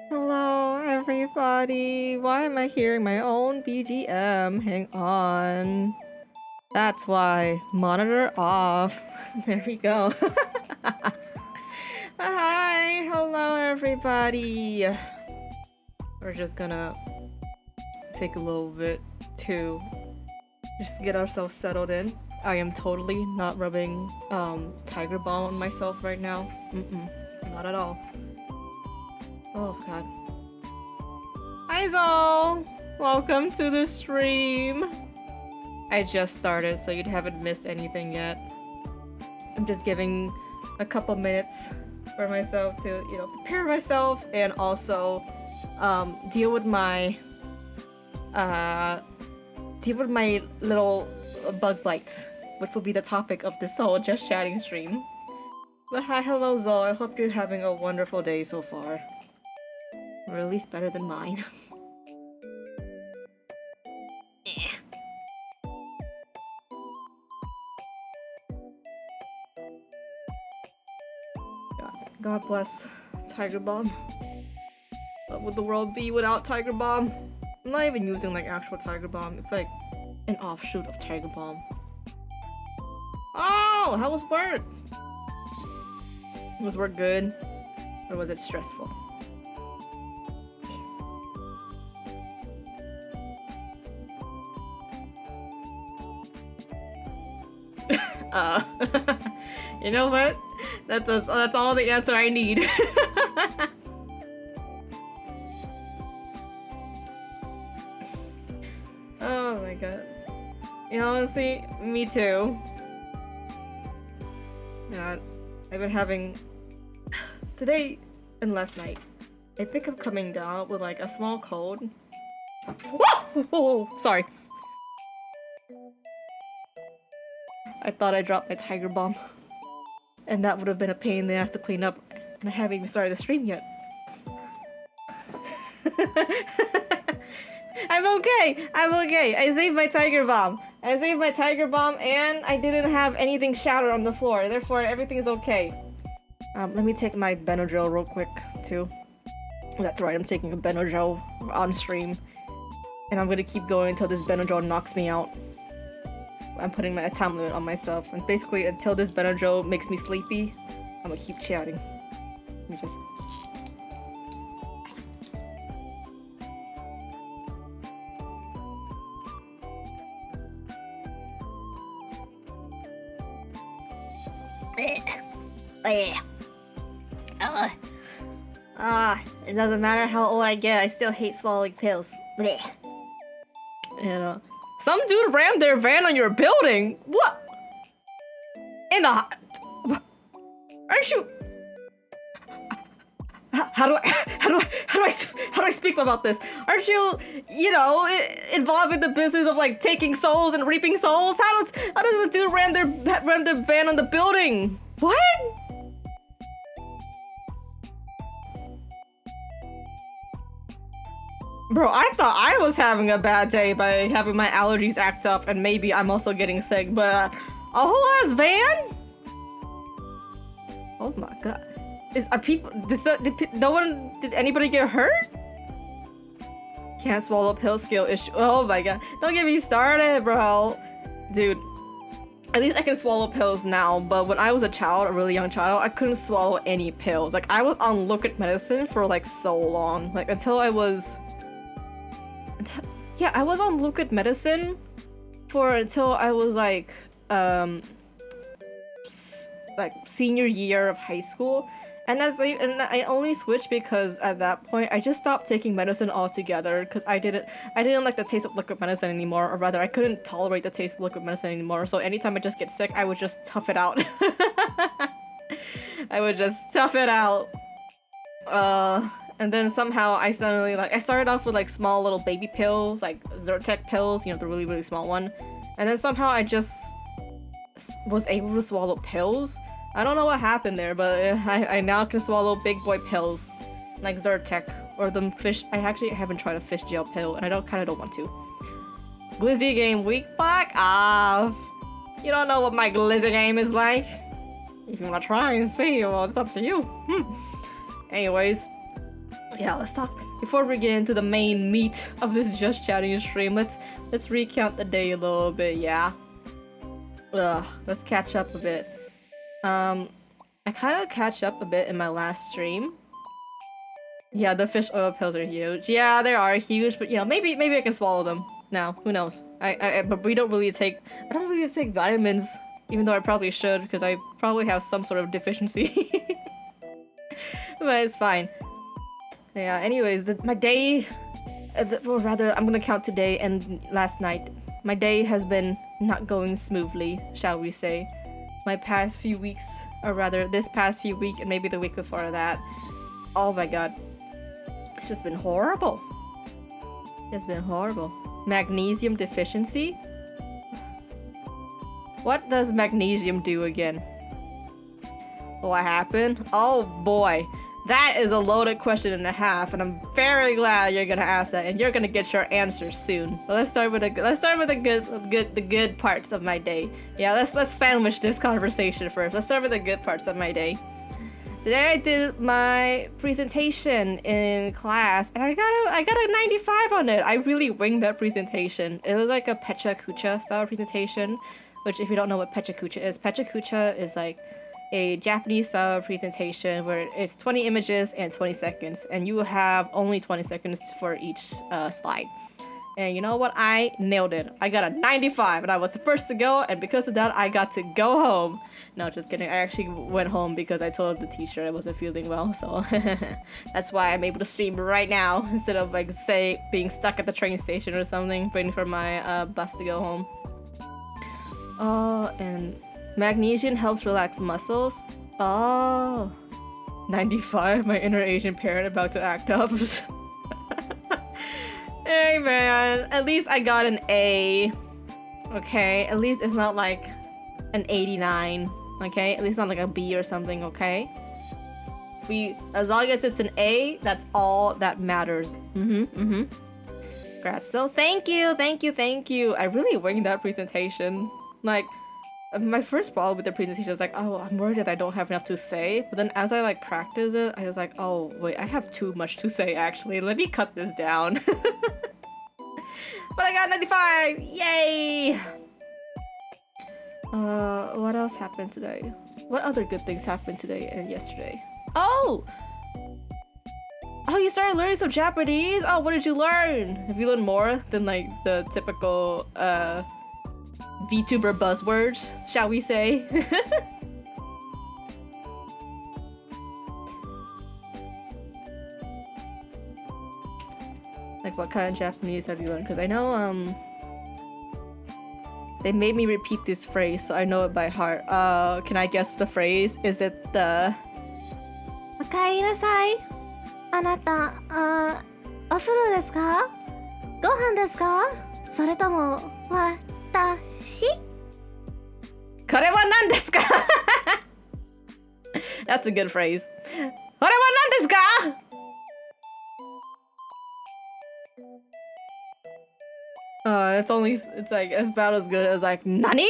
Hello, everybody. Why am I hearing my own BGM? Hang on. That's why. Monitor off. There we go. Hi, hello, everybody. We're just gonna take a little bit to just get ourselves settled in. I am totally not rubbing Tiger Balm on myself right now. Not at all. Oh god. Hi Zol! Welcome to the stream! I just started, so you haven't missed anything yet. I'm just giving a couple minutes for myself to, you know, prepare myself and also deal with my little bug bites, which will be the topic of this whole just chatting stream. But hi, hello Zol, I hope you're having a wonderful day so far. Or at least better than mine. God bless Tiger Balm. What would the world be without Tiger Balm? I'm not even using like actual Tiger Balm. It's like an offshoot of Tiger Balm. Oh, how was work? Was work good? Or was it stressful? You know what? That's all the answer I need. Oh my god. You know, honestly, me too. God, I've been having today and last night. I think I'm coming down with like a small cold. Whoa! Sorry. I thought I dropped my Tiger Balm. And that would have been a pain in the ass to clean up. And I haven't even started the stream yet. I'm okay! I'm okay! I saved my Tiger Balm! I saved my Tiger Balm and I didn't have anything shattered on the floor. Therefore, everything is okay. Let me take my Benadryl real quick, too. That's right, I'm taking a Benadryl on stream. And I'm gonna keep going until this Benadryl knocks me out. I'm putting my time limit on myself, and basically until this Benadryl makes me sleepy, I'm gonna keep chatting. Let me just... it doesn't matter how old I get, I still hate swallowing pills. And some dude rammed their van on your building. What? In the... Aren't you... How do I speak about this? Aren't you, you know, involved in the business of like taking souls and reaping souls? How does a dude ram their van on the building? What? Bro, I thought I was having a bad day by having my allergies act up, and maybe I'm also getting sick, but a whole ass van? Oh my god. Did anybody get hurt? Can't swallow pill skill issue. Oh my god. Don't get me started, bro. Dude, at least I can swallow pills now, but when I was a child, a really young child, I couldn't swallow any pills. Like, I was on liquid medicine for like so long. Like, until I was... Yeah, I was on liquid medicine until I was like senior year of high school, And I only switched because at that point I just stopped taking medicine altogether because I didn't like the taste of liquid medicine anymore, or rather I couldn't tolerate the taste of liquid medicine anymore. So anytime I just get sick, I would just tough it out. I would just tough it out. And then somehow I suddenly I started off with like small little baby pills, like Zyrtec pills, you know, the really, really small one. And then somehow I just was able to swallow pills. I don't know what happened there, but I now can swallow big boy pills, like Zyrtec, or the fish. I actually haven't tried a fish gel pill, and I kind of don't want to. Glizzy game weak back? You don't know what my glizzy game is like. If you want to try and see, well, it's up to you. Anyways, yeah, let's talk. Before we get into the main meat of this Just Chatting stream, let's recount the day a little bit, yeah? Let's catch up a bit. I kind of catch up a bit in my last stream. Yeah, the fish oil pills are huge. Yeah, they are huge, but you know, maybe I can swallow them now. Who knows? But I don't really take vitamins, even though I probably should, because I probably have some sort of deficiency. But it's fine. Yeah, anyways, my day, or rather, I'm gonna count today and last night. My day has been not going smoothly, shall we say. My past few weeks, or rather, this past few week and maybe the week before that. Oh my god. It's just been horrible. It's been horrible. Magnesium deficiency? What does magnesium do again? What happened? Oh boy. That is a loaded question and a half, and I'm very glad you're gonna ask that, and you're gonna get your answer soon. But let's start with the good parts of my day. Yeah, let's sandwich this conversation first. Let's start with the good parts of my day. Today I did my presentation in class, and I got a 95 on it. I really winged that presentation. It was like a Pecha Kucha style presentation, which if you don't know what Pecha Kucha is like a Japanese style presentation where it's 20 images and 20 seconds, and you have only 20 seconds for each slide. And you know what? I nailed it. I got a 95, and I was the first to go, and because of that, I got to go home. No, just kidding. I actually went home because I told the teacher I wasn't feeling well, so that's why I'm able to stream right now instead of like being stuck at the train station or something, waiting for my bus to go home. And magnesium helps relax muscles. Oh, 95, my inner Asian parent about to act up. Hey man, at least I got an A. Okay, at least it's not like an 89. Okay, at least not like a B or something. Okay, as long as it's an A, that's all that matters. Congrats though. Thank you. I really winged that presentation. Like, my first problem with the presentation was like, oh, I'm worried that I don't have enough to say. But then as I like practice it, I was like, oh wait, I have too much to say actually. Let me cut this down. But I got 95! Yay! What else happened today? What other good things happened today and yesterday? Oh! Oh, you started learning some Japanese? Oh, what did you learn? Have you learned more than like the typical VTuber buzzwords, shall we say? Like, what kind of Japanese have you learned? Because I know, they made me repeat this phrase, so I know it by heart. Can I guess the phrase? Is it the... おかえりなさい。あなた、お風呂ですか？ご飯ですか？それとも、私？これは何ですか？ That's a good phrase. これは何ですか？ it's like as about as good as like NANI?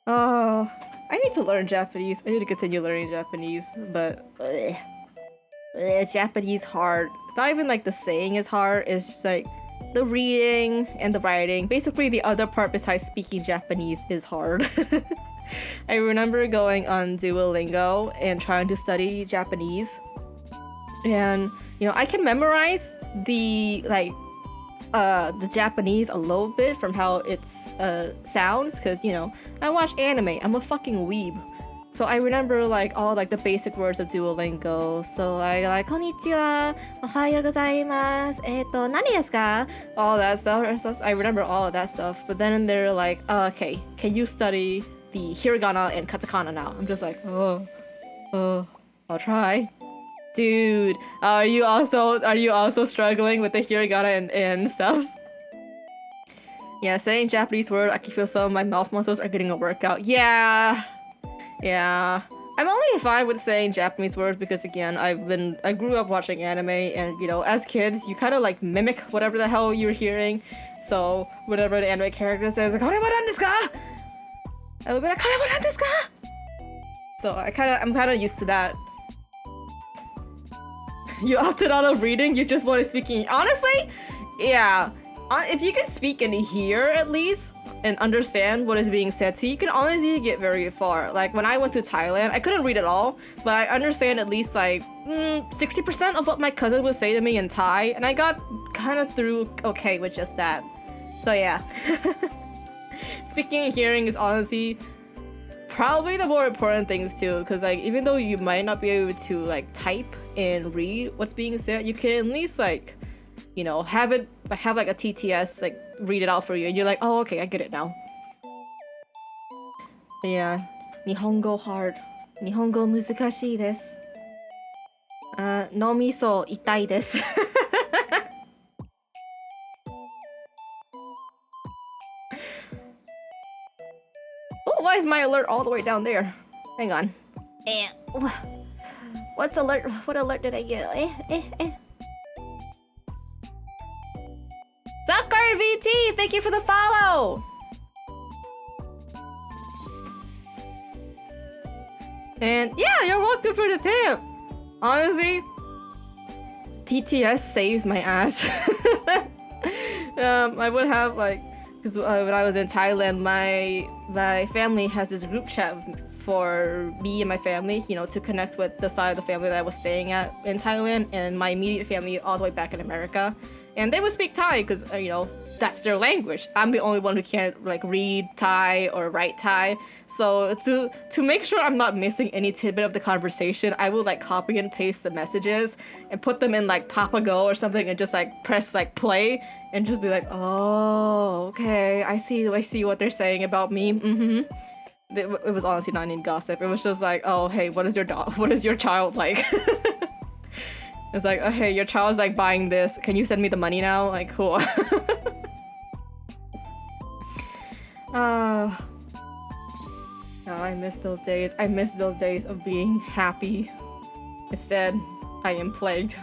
Oh, I need to learn Japanese. I need to continue learning Japanese, but Japanese hard. It's not even like the saying is hard, it's just like the reading and the writing. Basically the other part besides speaking Japanese is hard. I remember going on Duolingo and trying to study Japanese, and you know, I can memorize the Japanese a little bit from how it's sounds, because you know, I watch anime. I'm a fucking weeb, So I remember like all like the basic words of Duolingo. So like konnichiwa, ohayo gozaimasu, nani desu ka? All that stuff. I remember all of that stuff. But then they're like, okay, can you study the hiragana and katakana now? I'm just like, I'll try. Dude, are you also struggling with the hiragana and stuff? Yeah, saying Japanese word, I can feel some of my mouth muscles are getting a workout. Yeah. I'm only fine with saying Japanese words because again, I grew up watching anime and you know, as kids, you kind of like mimic whatever the hell you're hearing. So whatever the anime character says, like, "Kore wa nan desu ka?" I would be like, "Kore wa nan desu ka?" So I'm kind of used to that. You opted out of reading, you just want to speak in... Honestly, yeah. If you can speak and hear at least, and understand what is being said to you, you can honestly get very far. Like, when I went to Thailand, I couldn't read at all, but I understand at least, like, 60% of what my cousin would say to me in Thai, and I got kind of through okay with just that. So, yeah. Speaking and hearing is honestly probably the more important things, too, because, like, even though you might not be able to, like, type and read what's being said, you can at least, like, you know, have like a TTS like read it out for you and you're like, oh, okay, I get it now. Yeah, Nihongo hard. Nihongo muzukashii desu. Nomiso itai desu. Oh, why is my alert all the way down there? Hang on. What's alert? What alert did I get? Zakar VT, thank you for the follow! And yeah, you're welcome for the tip! Honestly, TTS saved my ass. I would have like, because when I was in Thailand, my family has this group chat for me and my family, you know, to connect with the side of the family that I was staying at in Thailand and my immediate family all the way back in America. And they would speak Thai because, you know, that's their language. I'm the only one who can't, like, read Thai or write Thai. So to make sure I'm not missing any tidbit of the conversation, I will, like, copy and paste the messages and put them in, like, Papago or something and just, like, press, like, play and just be like, oh, okay, I see what they're saying about me. It was honestly not any gossip. It was just like, oh, hey, what is your child like? It's like, oh, hey, your child's like buying this. Can you send me the money now? Like, cool. Oh, I miss those days. I miss those days of being happy. Instead, I am plagued.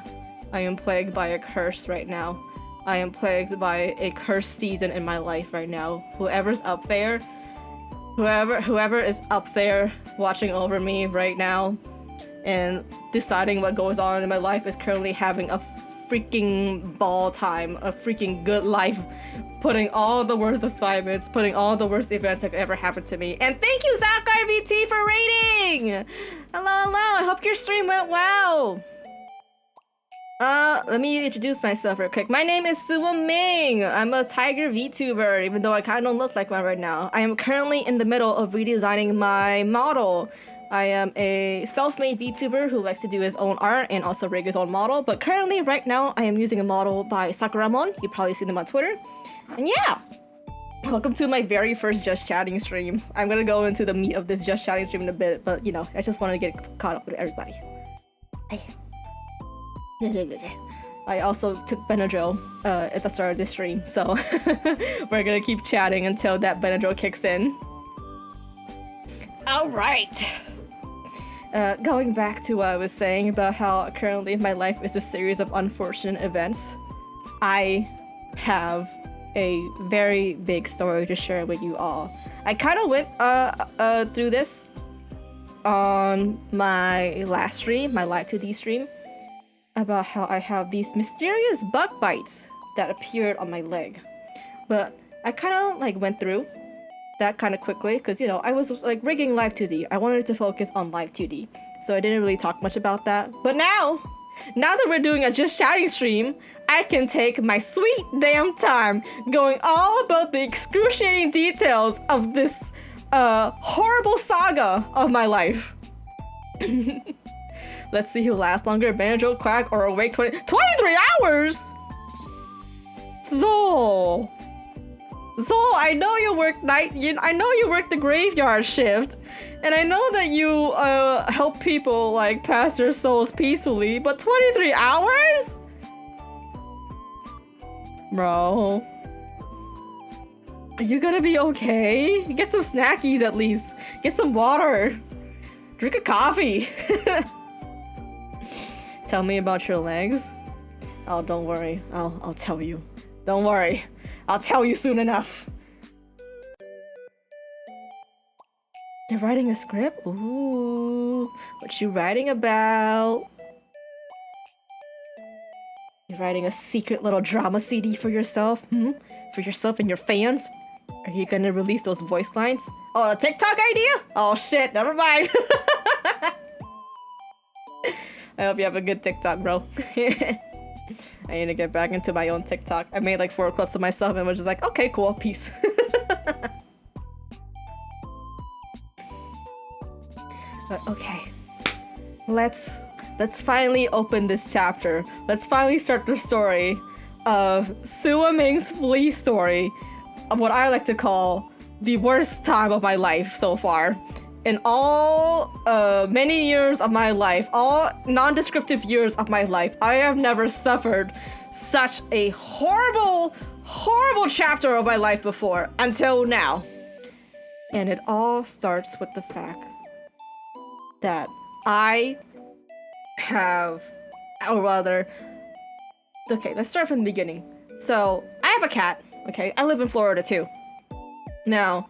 I am plagued by a curse right now. I am plagued by a cursed season in my life right now. Whoever's up there, whoever is up there watching over me right now, and deciding what goes on in my life is currently having a freaking ball time, a freaking good life, putting all the worst assignments, putting all the worst events that could ever happen to me. And thank you, Zakar VT, for rating! Hello, I hope your stream went well! Let me introduce myself real quick. My name is Sua Ming. I'm a Tiger VTuber, even though I kind of don't look like one right now. I am currently in the middle of redesigning my model. I am a self-made VTuber who likes to do his own art and also rig his own model, but currently, right now, I am using a model by Sakuramon. You've probably seen them on Twitter. And yeah! Welcome to my very first Just Chatting stream. I'm gonna go into the meat of this Just Chatting stream in a bit, but you know, I just want to get caught up with everybody. Hey. I also took Benadryl at the start of this stream, so we're gonna keep chatting until that Benadryl kicks in. Alright! Going back to what I was saying about how currently my life is a series of unfortunate events, I have a very big story to share with you all. I kind of went through this on my last stream, my Live 2D stream, about how I have these mysterious bug bites that appeared on my leg. But I kind of like went through that kind of quickly because, you know, I was like rigging Live 2D. I wanted to focus on Live 2D, so I didn't really talk much about that. But now that we're doing a Just Chatting stream, I can take my sweet damn time going all about the excruciating details of this horrible saga of my life. Let's see who lasts longer, Banjo, Quack, or Awake 23 hours? Zol, I know you work I know you work the graveyard shift, and I know that you help people like pass their souls peacefully, but 23 hours? Bro, are you gonna be okay? Get some snackies at least. Get some water. Drink a coffee. Tell me about your legs. Oh, don't worry. I'll tell you. Don't worry. I'll tell you soon enough. You're writing a script? Ooh. What you writing about? You're writing a secret little drama CD for yourself? For yourself and your fans? Are you gonna release those voice lines? Oh, a TikTok idea? Oh shit, never mind. I hope you have a good TikTok, bro. I need to get back into my own TikTok. I made like 4 clips of myself and was just like, okay, cool, peace. But okay, let's finally open this chapter. Let's finally start the story of Sua Ming's flea story, of what I like to call the worst time of my life so far. In all many years of my life, all non-descriptive years of my life, I have never suffered such a horrible, horrible chapter of my life before, until now. And it all starts with the fact that I have, or rather, okay, let's start from the beginning. So, I have a cat, okay? I live in Florida too. Now,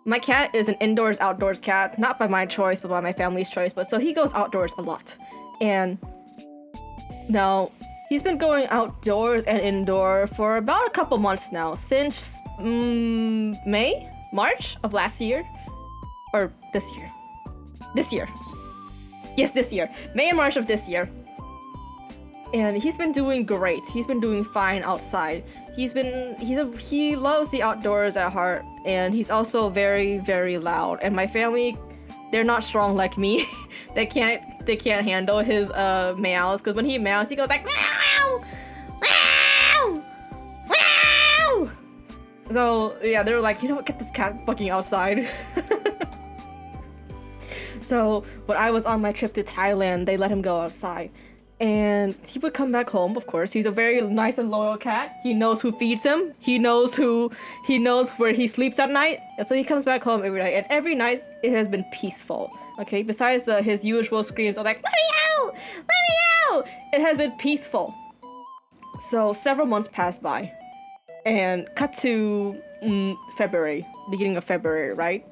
my cat is an indoors-outdoors cat, not by my choice, but by my family's choice, but so he goes outdoors a lot. And now, he's been going outdoors and indoor for about a couple months now, since March of last year? Or this year? This year. Yes, this year. May and March of this year. And he's been doing great. He's been doing fine outside. He loves the outdoors at heart, and he's also very, very loud. And my family, they're not strong like me. they can't handle his meows, because when he meows, he goes like meow, meow, meow. So yeah, they're like, you know what, get this cat fucking outside. So when I was on my trip to Thailand, they let him go outside. And he would come back home, of course. He's a very nice and loyal cat. He knows who feeds him. He knows where he sleeps at night. And so he comes back home every night. And every night, it has been peaceful. Okay? Besides his usual screams of like, let me out! Let me out! It has been peaceful. So several months passed by. And cut to February. Beginning of February, right?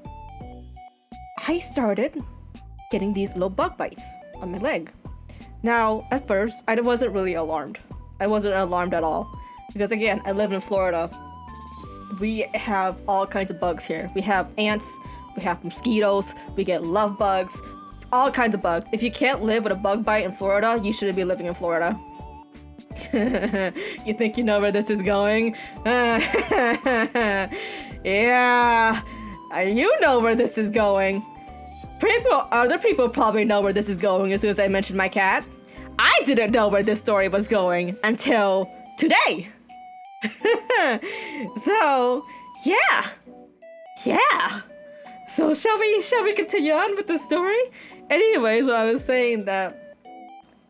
I started getting these little bug bites on my leg. Now, at first, I wasn't really alarmed. I wasn't alarmed at all. Because again, I live in Florida. We have all kinds of bugs here. We have ants, we have mosquitoes, we get love bugs, all kinds of bugs. If you can't live with a bug bite in Florida, you shouldn't be living in Florida. You think you know where this is going? Yeah, you know where this is going. Other people probably know where this is going as soon as I mentioned my cat. I didn't know where this story was going until today. So, yeah. So shall we continue on with the story? Anyways, I was saying that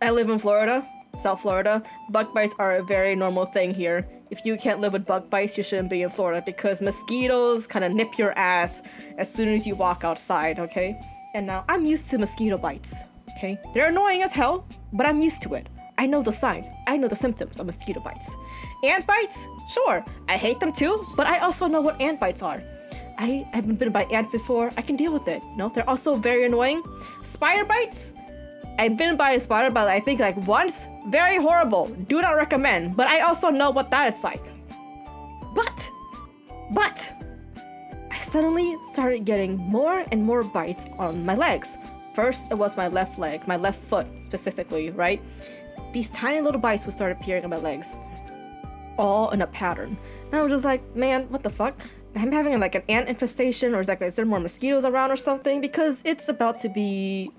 I live in Florida, South Florida. Bug bites are a very normal thing here. If you can't live with bug bites, you shouldn't be in Florida because mosquitoes kind of nip your ass as soon as you walk outside, okay? And now I'm used to mosquito bites, okay? They're annoying as hell, but I'm used to it. I know the signs. I know the symptoms of mosquito bites. Ant bites? Sure. I hate them too, but I also know what ant bites are. I haven't been bitten by ants before. I can deal with it. No, they're also very annoying. Spider bites? I've been by a spider bite, I think like once. Very horrible. Do not recommend. But I also know what that's like. But I suddenly started getting more and more bites on my legs. First, it was my left leg, my left foot specifically, right? These tiny little bites would start appearing on my legs, all in a pattern. And I was just like, man, what the fuck? I'm having like an ant infestation, or is there more mosquitoes around or something? Because it's about to be,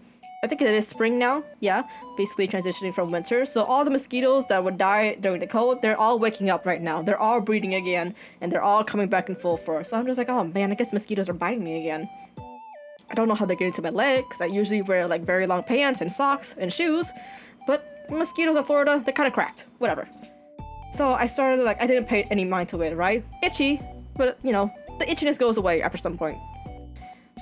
I think it is spring now. Yeah, basically transitioning from winter. So all the mosquitoes that would die during the cold, they're all waking up right now. They're all breeding again, and they're all coming back in full force. So I'm just like, oh man, I guess mosquitoes are biting me again. I don't know how they get into my leg, because I usually wear like very long pants and socks and shoes. But mosquitoes in Florida, they're kind of cracked. Whatever. So I started like, I didn't pay any mind to it, right? Itchy, but you know, the itchiness goes away after some point.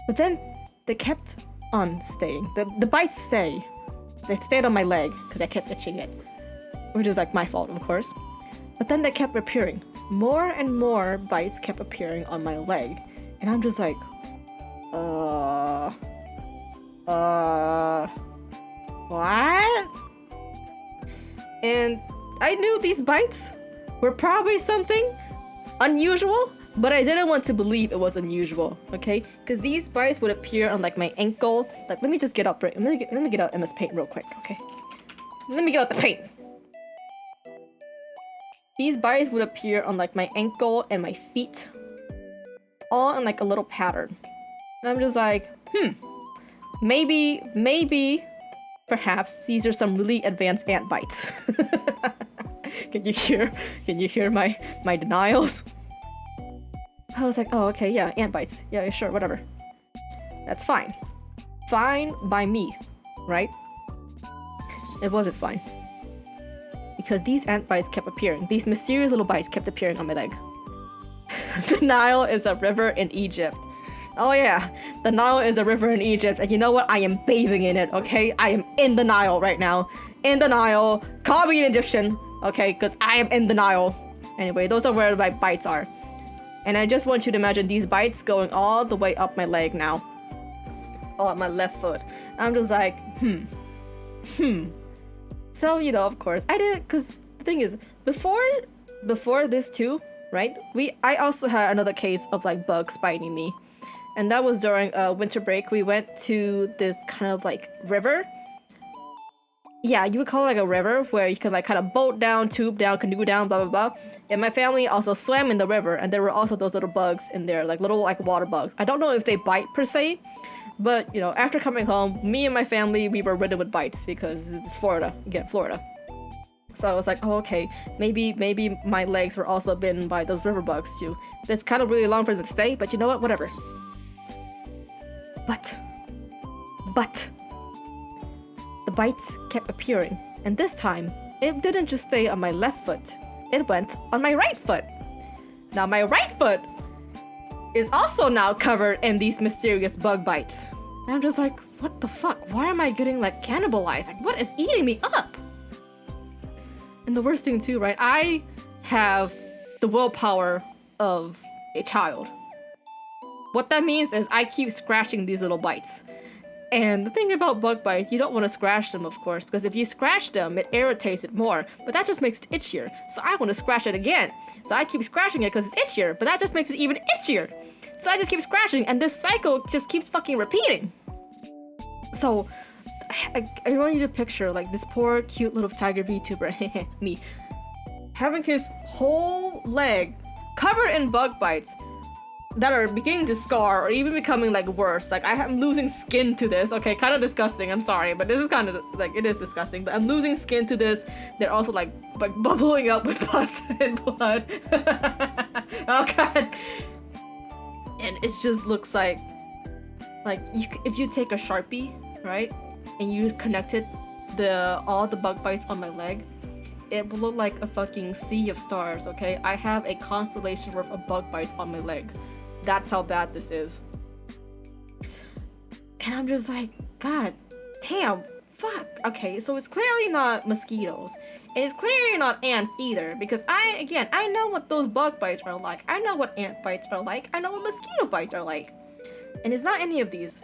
But then they kept on staying. The bites stay. They stayed on my leg because I kept itching it, which is like my fault, of course. But then they kept appearing. More and more bites kept appearing on my leg, and I'm just like, what? And I knew these bites were probably something unusual, but I didn't want to believe it was unusual, okay? Because these bites would appear on like my ankle. Like, let me just get up right. Let me get out MS Paint real quick, okay? Let me get out the paint. These bites would appear on like my ankle and my feet, all in like a little pattern. And I'm just like, maybe, perhaps these are some really advanced ant bites. Can you hear my denials? I was like, oh, okay, yeah, ant bites. Yeah, sure, whatever. That's fine. Fine by me, right? It wasn't fine. Because these ant bites kept appearing. These mysterious little bites kept appearing on my leg. The Nile is a river in Egypt. Oh yeah, the Nile is a river in Egypt, and you know what? I am bathing in it, okay? I am in the Nile right now. In the Nile. Call me an Egyptian, okay? Because I am in the Nile. Anyway, those are where my bites are. And I just want you to imagine these bites going all the way up my leg now. All up my left foot. I'm just like, So, you know, of course, I did, because the thing is, before this too, right? I also had another case of like bugs biting me. And that was during winter break. We went to this kind of like river. Yeah, you would call it like a river where you can like kind of boat down, tube down, canoe down, blah, blah, blah. And my family also swam in the river, and there were also those little bugs in there, like little like water bugs. I don't know if they bite per se, but you know, after coming home, me and my family, we were ridden with bites because it's Florida. Again, Florida. So I was like, oh, okay, maybe my legs were also bitten by those river bugs too. It's kind of really long for them to stay, but you know what? Whatever. But the bites kept appearing, and this time it didn't just stay on my left foot, it went on my right foot. Now my right foot is also now covered in these mysterious bug bites. And I'm just like, what the fuck? Why am I getting like cannibalized? Like, what is eating me up? And the worst thing too, right? I have the willpower of a child. What that means is I keep scratching these little bites. And the thing about bug bites, you don't want to scratch them, of course, because if you scratch them, it irritates it more, but that just makes it itchier. So I want to scratch it again. So I keep scratching it because it's itchier, but that just makes it even itchier. So I just keep scratching, and this cycle just keeps fucking repeating. So I want you to picture like this poor, cute little tiger VTuber, me, having his whole leg covered in bug bites that are beginning to scar or even becoming like worse. Like I'm losing skin to this. Okay, kind of disgusting. I'm sorry, but this is kind of like, it is disgusting. But I'm losing skin to this. They're also like bubbling up with pus and blood. Oh god. And it just looks like if you take a Sharpie, right, and you connected all the bug bites on my leg, it will look like a fucking sea of stars. Okay, I have a constellation worth of bug bites on my leg. That's how bad this is. And I'm just like, god damn, fuck. Okay, so it's clearly not mosquitoes, and it's clearly not ants either, because I know what those bug bites are like. I know what ant bites are like. I know what mosquito bites are like, and it's not any of these.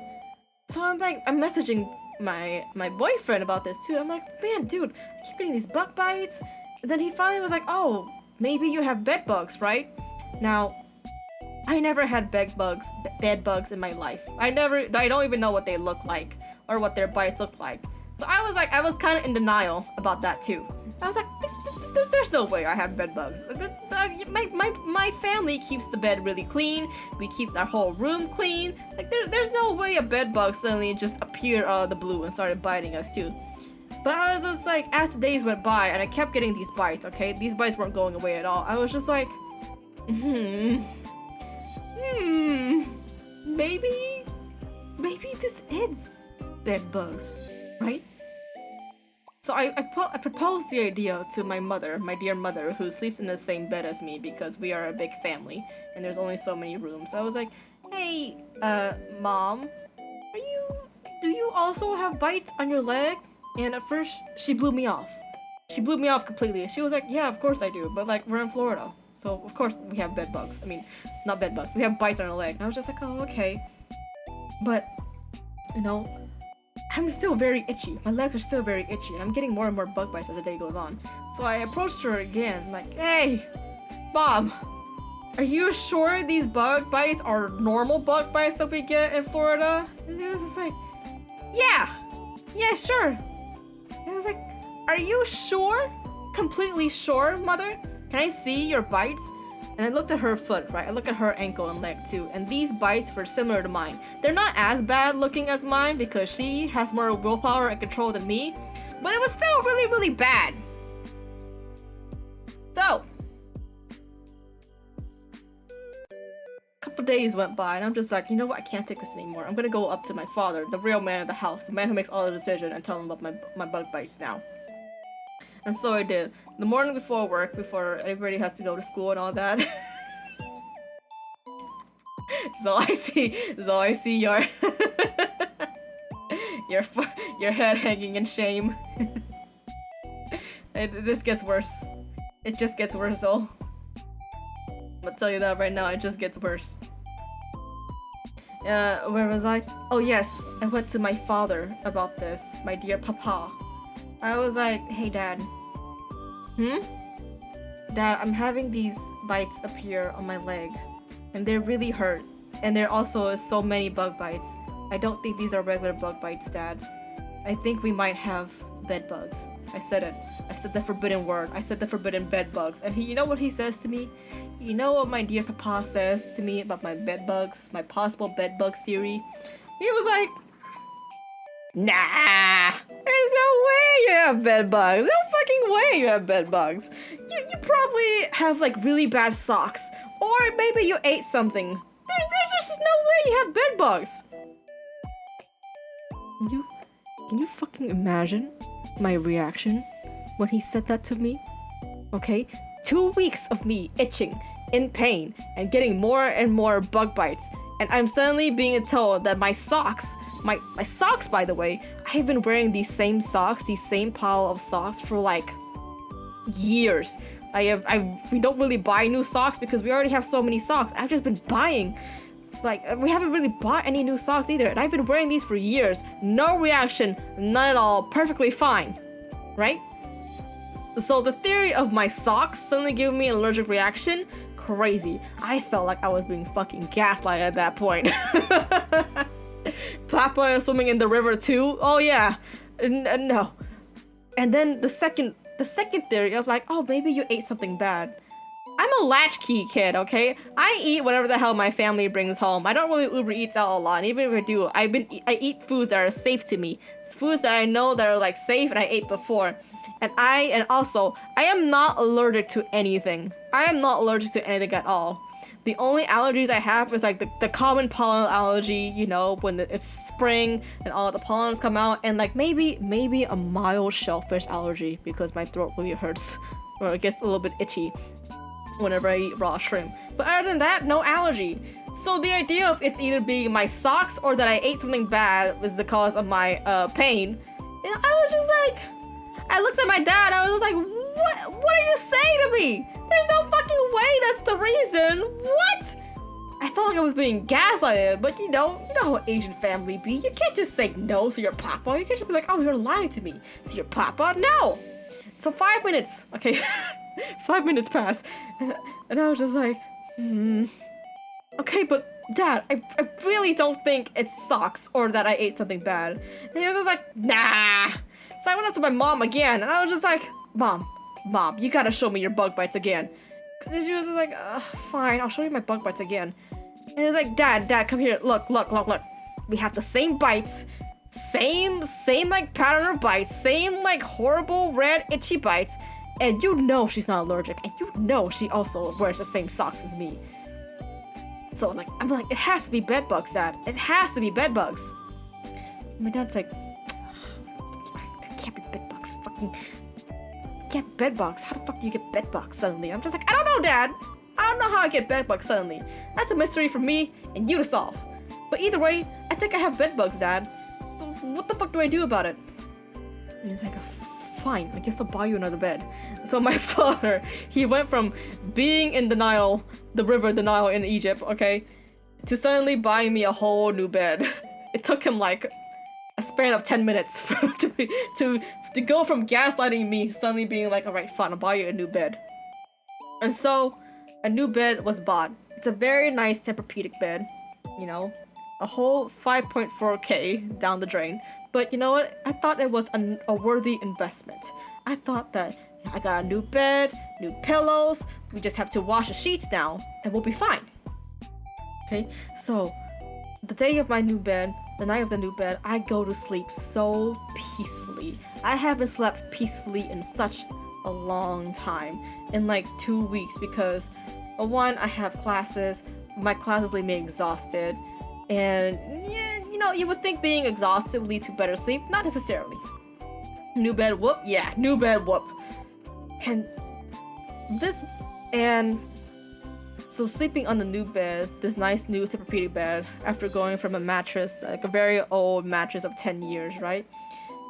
So I'm messaging my boyfriend about this too. I'm like, man, dude, I keep getting these bug bites. And then he finally was like, oh, maybe you have bed bugs, right? Now, I never had bed bugs in my life. I don't even know what they look like or what their bites look like. So I was kind of in denial about that too. I was like, there's no way I have bed bugs. My family keeps the bed really clean. We keep our whole room clean. Like there's no way a bed bug suddenly just appeared out of the blue and started biting us too. But I was just like, as the days went by and I kept getting these bites, okay? These bites weren't going away at all. I was just like, maybe this is bed bugs, right? So I proposed the idea to my mother, my dear mother, who sleeps in the same bed as me because we are a big family and there's only so many rooms. So I was like, hey, Mom, do you also have bites on your leg? And at first, she blew me off. She blew me off completely. She was like, yeah, of course I do, but like, we're in Florida. So of course we have bed bugs. I mean, not bed bugs, we have bites on our leg. And I was just like, oh, okay. But, you know, I'm still very itchy. My legs are still very itchy, and I'm getting more and more bug bites as the day goes on. So I approached her again, like, hey, Mom, are you sure these bug bites are normal bug bites that we get in Florida? And it was just like, yeah, sure. And I was like, are you sure? Completely sure, Mother? Can I see your bites? And I looked at her foot, right? I looked at her ankle and leg too, and these bites were similar to mine. They're not as bad looking as mine because she has more willpower and control than me, but it was still really, really bad. So, a couple days went by, and I'm just like, you know what? I can't take this anymore. I'm gonna go up to my father, the real man of the house, the man who makes all the decisions, and tell him about my bug bites now. And so I did. The morning before work, before everybody has to go to school and all that. So I see your your head hanging in shame. This gets worse. It just gets worse, though. I'm gonna tell you that right now. It just gets worse. Where was I? Oh yes, I went to my father about this. My dear papa. I was like, hey Dad. Dad, I'm having these bites appear on my leg. And they really hurt. And there also is so many bug bites. I don't think these are regular bug bites, Dad. I think we might have bed bugs. I said it. I said the forbidden word. I said the forbidden bed bugs. And you know what he says to me? You know what my dear papa says to me about my bed bugs? My possible bed bugs theory? He was like, nah, there's no way you have bed bugs. No fucking way you have bed bugs. You probably have like really bad socks, or maybe you ate something. There's just no way you have bed bugs. Can you fucking imagine my reaction when he said that to me? Okay, 2 weeks of me itching, in pain, and getting more and more bug bites. And I'm suddenly being told that my socks, my socks, by the way, I've been wearing these same socks, these same pile of socks for like years. We don't really buy new socks because we already have so many socks. I've just been buying. Like, we haven't really bought any new socks either. And I've been wearing these for years. No reaction, none at all, perfectly fine. Right? So the theory of my socks suddenly giving me an allergic reaction, crazy. I felt like I was being fucking gaslighted at that point. Papa is swimming in the river too? Oh yeah. No. And then the second theory of like, oh, maybe you ate something bad. I'm a latchkey kid, okay? I eat whatever the hell my family brings home. I don't really Uber Eats out a lot. And even if I do, I eat foods that are safe to me. It's foods that I know that are like safe and I ate before. And also, I am not allergic to anything. I am not allergic to anything at all. The only allergies I have is like the common pollen allergy, you know, when it's spring and all the pollens come out, and like maybe a mild shellfish allergy because my throat really hurts or it gets a little bit itchy whenever I eat raw shrimp. But other than that, no allergy. So the idea of it's either being my socks or that I ate something bad was the cause of my pain. And I was just like, I looked at my dad, I was like, what are you saying to me? There's no fucking way that's the reason. What? I felt like I was being gaslighted, but you know how Asian family be. You can't just say no to your papa. You can't just be like, oh, you're lying to me. To your papa? No. So 5 minutes. Okay. 5 minutes passed. And I was just like, okay, but Dad, I really don't think it's socks or that I ate something bad. And he was just like, nah, So I went up to my mom again, and I was just like, Mom, you gotta show me your bug bites again. And she was just like, fine, I'll show you my bug bites again. And it's like, Dad, come here, look. We have the same bites, same like pattern of bites, same like horrible red itchy bites, and you know she's not allergic, and you know she also wears the same socks as me. So I'm like, it has to be bed bugs, Dad. It has to be bed bugs. And my dad's like, it can't be bed bugs. Fucking can't be bed bugs. How the fuck do you get bed bugs suddenly? I'm just like, I don't know, Dad. I don't know how I get bed bugs suddenly. That's a mystery for me and you to solve. But either way, I think I have bed bugs, Dad. So what the fuck do I do about it? And he's like, fine, I guess I'll buy you another bed. So my father, he went from being in the Nile, the river, the Nile in Egypt, okay, to suddenly buying me a whole new bed. It took him like a span of 10 minutes to go from gaslighting me to suddenly being like, alright, fine, I'll buy you a new bed. And so, a new bed was bought. It's a very nice Tempur-Pedic bed, you know, a whole 5.4K down the drain. But you know what? I thought it was a worthy investment. I thought that I got a new bed, new pillows, we just have to wash the sheets now, and we'll be fine. Okay, so the day of my new bed, the night of the new bed, I go to sleep so peacefully. I haven't slept peacefully in such a long time, in like 2 weeks, because one, I have classes, my classes leave me exhausted, and yeah, you know, you would think being exhausted would lead to better sleep. Not necessarily. New bed, whoop. Yeah, new bed, whoop. So sleeping on the new bed, this nice new Tempur-Pedic bed, after going from a mattress, like a very old mattress of 10 years, right?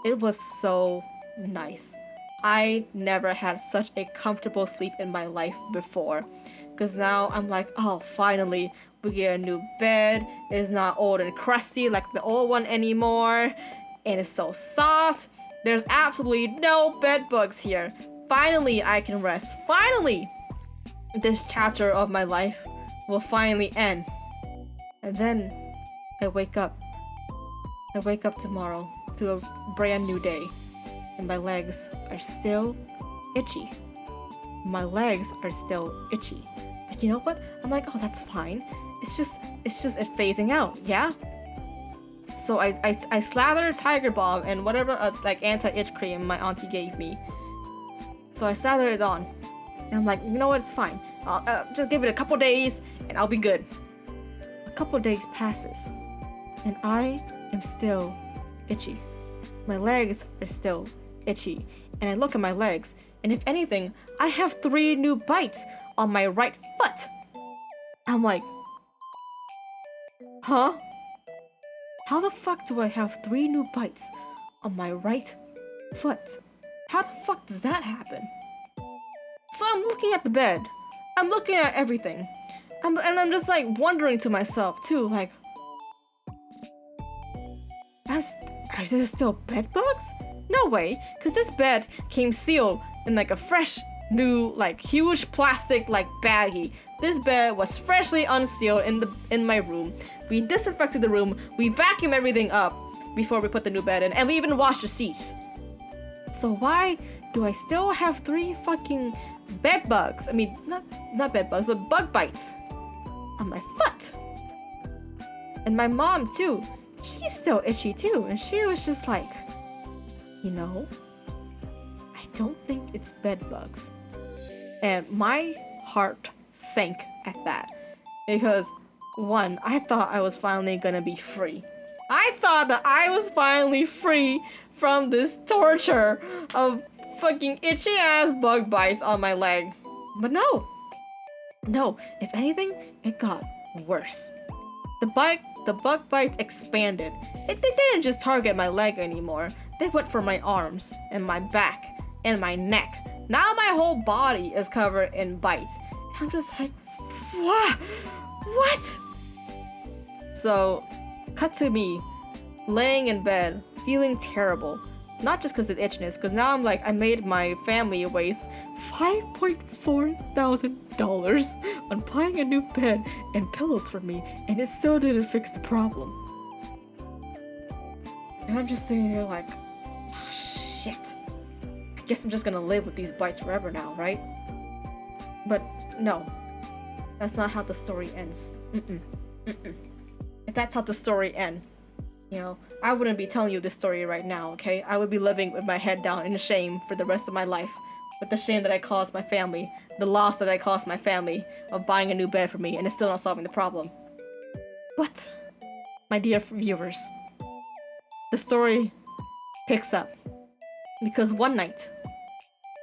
It was so nice. I never had such a comfortable sleep in my life before. Because now I'm like, oh, finally, we get a new bed. It's not old and crusty like the old one anymore. And it's so soft. There's absolutely no bed bugs here. Finally, I can rest. Finally! This chapter of my life will finally end. And then I wake up. I wake up tomorrow to a brand new day. And my legs are still itchy. My legs are still itchy. But you know what? I'm like, oh, that's fine. It's just it phasing out, yeah? So I slathered Tiger Balm and whatever like anti-itch cream my auntie gave me. So I slathered it on. And I'm like, you know what? It's fine. I'll just give it a couple days and I'll be good. A couple days passes. And I am still itchy. My legs are still itchy. And I look at my legs, and if anything, I have 3 new bites on my right foot. I'm like, huh? How the fuck do I have 3 new bites on my right foot? How the fuck does that happen? So I'm looking at the bed. I'm looking at everything. And I'm just like wondering to myself too, like, are there still bed bugs? No way, because this bed came sealed in like a fresh, new, like huge plastic like baggie. This bed was freshly unsealed in my room. We disinfected the room, we vacuumed everything up before we put the new bed in, and we even washed the sheets. So why do I still have 3 fucking bed bugs? I mean, not bed bugs, but bug bites on my foot. And my mom too. She's still itchy too, and she was just like, you know, I don't think it's bed bugs. And my heart sank at that. Because, one, I thought I was finally gonna be free. I thought that I was finally free from this torture of fucking itchy ass bug bites on my leg. But no. No, if anything, it got worse. The bug bites expanded. They didn't just target my leg anymore. They went for my arms and my back and my neck. Now my whole body is covered in bites. And I'm just like, what? So, cut to me, laying in bed, feeling terrible. Not just because of the itchiness, because now I'm like, I made my family waste $5.4 thousand on buying a new bed and pillows for me, and it still didn't fix the problem. And I'm just sitting there like, oh, guess I'm just gonna live with these bites forever now, right? But no, that's not how the story ends. If that's how the story ends, you know, I wouldn't be telling you this story right now, okay? I would be living with my head down in shame for the rest of my life. With the shame that I caused my family, the loss that I caused my family of buying a new bed for me, and it's still not solving the problem. But, my dear viewers, the story picks up. Because one night,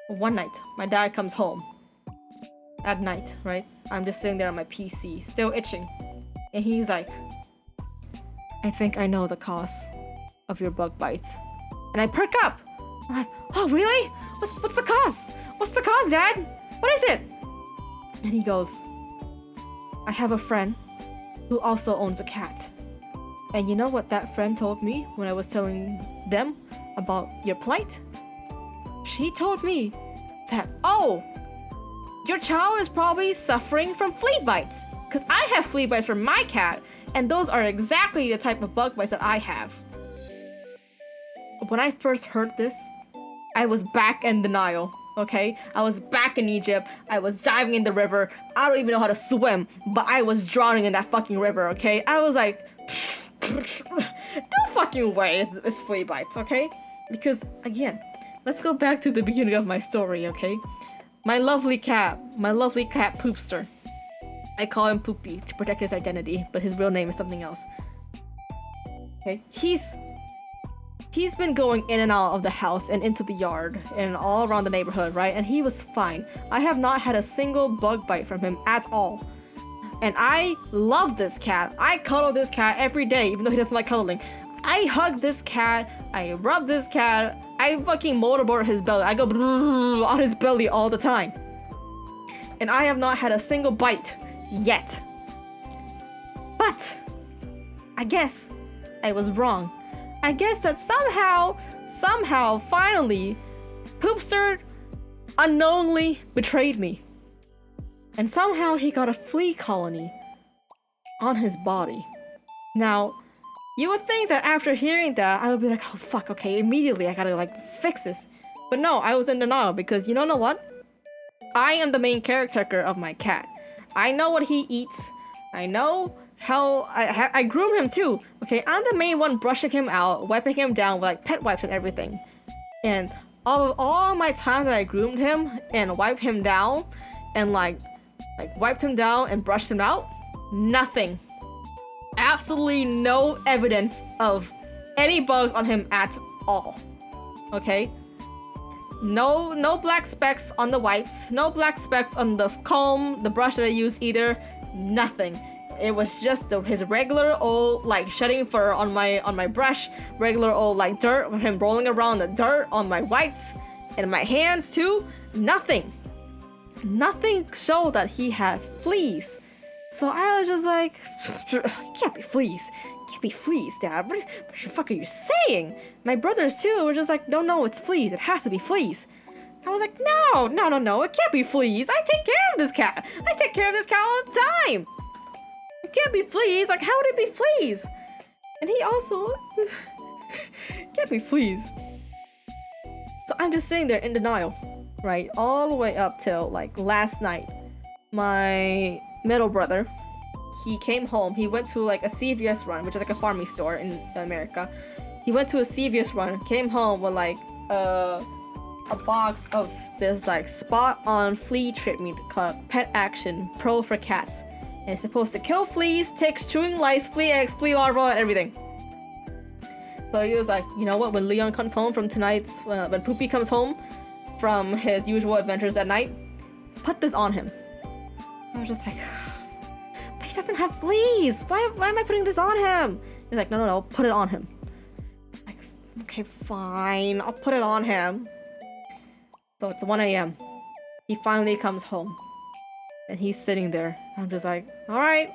my dad comes home. At night, right? I'm just sitting there on my PC, still itching. And he's like, I think I know the cause of your bug bites. And I perk up. I'm like, oh really? What's the cause? What's the cause, Dad? What is it? And he goes, I have a friend who also owns a cat. And you know what that friend told me when I was telling them about your plight? She told me that, oh, your child is probably suffering from flea bites. Because I have flea bites from my cat, and those are exactly the type of bug bites that I have. When I first heard this, I was back in denial, okay? I was back in Egypt, I was diving in the river, I don't even know how to swim, but I was drowning in that fucking river, okay? I was like, no fucking way it's flea bites, okay? Because, again, let's go back to the beginning of my story, okay? My lovely cat Poopster. I call him Poopy to protect his identity, but his real name is something else. Okay, he's been going in and out of the house and into the yard and all around the neighborhood, right? And he was fine. I have not had a single bug bite from him at all. And I love this cat. I cuddle this cat every day, even though he doesn't like cuddling. I hug this cat, I rub this cat, I fucking motorboard his belly. I go on his belly all the time. And I have not had a single bite yet. But I guess I was wrong. I guess that somehow, finally, Poopster unknowingly betrayed me. And somehow he got a flea colony on his body. Now, you would think that after hearing that, I would be like, oh fuck, okay, immediately I gotta like fix this. But no, I was in denial because you know what? I am the main caretaker of my cat. I know what he eats. I know how I groom him too. Okay, I'm the main one brushing him out, wiping him down with like pet wipes and everything. And all my time that I groomed him and wiped him down and like wiped him down and brushed him out, nothing. Absolutely no evidence of any bugs on him at all. Okay? No black specks on the wipes, no black specks on the comb, the brush that I use either, nothing. It was just his regular old like shedding fur on my brush, regular old like dirt, him rolling around the dirt on my wipes and my hands too. Nothing showed that he had fleas. So I was just like, it can't be fleas. It can't be fleas, Dad. What the fuck are you saying? My brothers too were just like, no, it's fleas. It has to be fleas. I was like, no, it can't be fleas. I take care of this cat. I take care of this cat all the time. It can't be fleas. Like, how would it be fleas? And he also, it can't be fleas. So I'm just sitting there in denial, right? All the way up till like last night. My middle brother, he came home. He went to like a CVS run, which is like a farming store in America. He went to a CVS run, came home with like a box of this like spot-on flea treatment called Pet Action Pro for cats. And it's supposed to kill fleas, ticks, chewing lice, flea eggs, flea larvae, and everything. So he was like, you know what? When Leon comes home from tonight's, when Poopy comes home from his usual adventures at night, put this on him. I was just like, but he doesn't have fleas. Why am I putting this on him? He's like, no, put it on him. Like, okay, fine, I'll put it on him. So it's 1 a.m. He finally comes home. And he's sitting there. I'm just like, alright,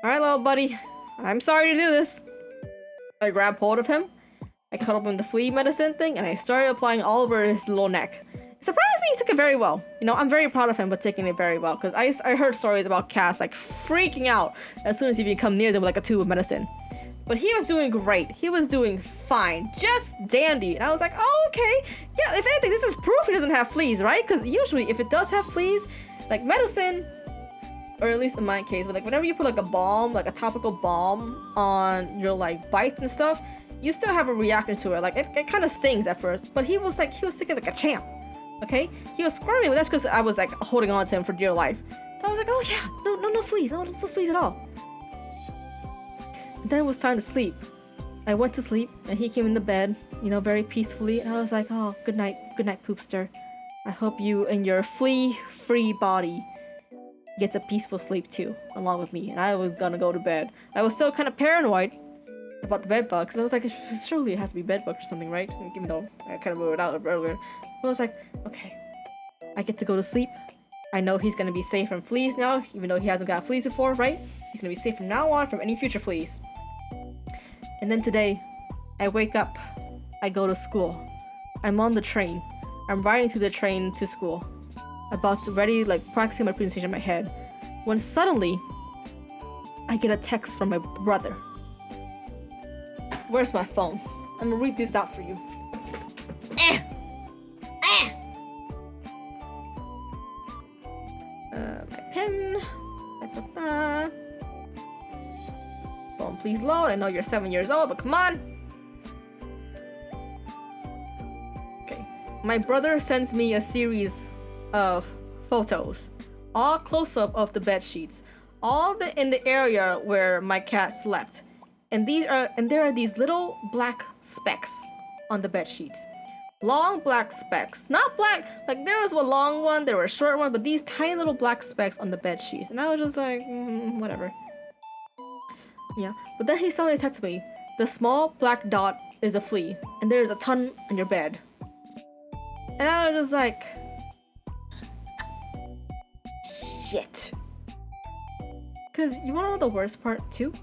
little buddy. I'm sorry to do this. I grabbed hold of him. I cut open the flea medicine thing, and I started applying all over his little neck. Surprisingly, he took it very well. You know, I'm very proud of him for taking it very well, because I heard stories about cats like freaking out as soon as you become near them with like a tube of medicine. But he was doing great. He was doing fine. Just dandy. And I was like, oh, okay. Yeah, if anything, this is proof he doesn't have fleas, right? Because usually if it does have fleas, like medicine, or at least in my case, but like whenever you put like a balm, like a topical balm on your like bites and stuff, you still have a reaction to it. Like it kind of stings at first. But he was sticking like a champ. Okay? He was squirming, but that's because I was like holding on to him for dear life. So I was like, oh yeah, no fleas. No fleas at all. Then it was time to sleep. I went to sleep, and he came in the bed, you know, very peacefully, and I was like, oh, good night, poopster. I hope you and your flea-free body gets a peaceful sleep too, along with me. And I was gonna go to bed. I was still kind of paranoid about the bed bugs, and I was like, surely it has to be bed bugs or something, right? Even though I kind of ruled it out earlier. But I was like, okay, I get to go to sleep. I know he's gonna be safe from fleas now, even though he hasn't got fleas before, right? He's gonna be safe from now on from any future fleas. And then today, I wake up, I go to school. I'm on the train. I'm riding to the train to school. About to ready, like practicing my presentation in my head. When suddenly, I get a text from my brother. Where's my phone? I'm gonna read this out for you. My pen. Phone, please load. I know you're 7 years old, but come on. Okay. My brother sends me a series of photos, all close-up of the bed sheets, in the area where my cat slept, and there are these little black specks on the bed sheets. Long black specks, not black, like there was a long one, there were a short one, but these tiny little black specks on the bed sheets, and I was just like, whatever. Yeah, but then he suddenly texted me, the small black dot is a flea, and there's a ton on your bed. And I was just like, shit. Cause you wanna know the worst part too?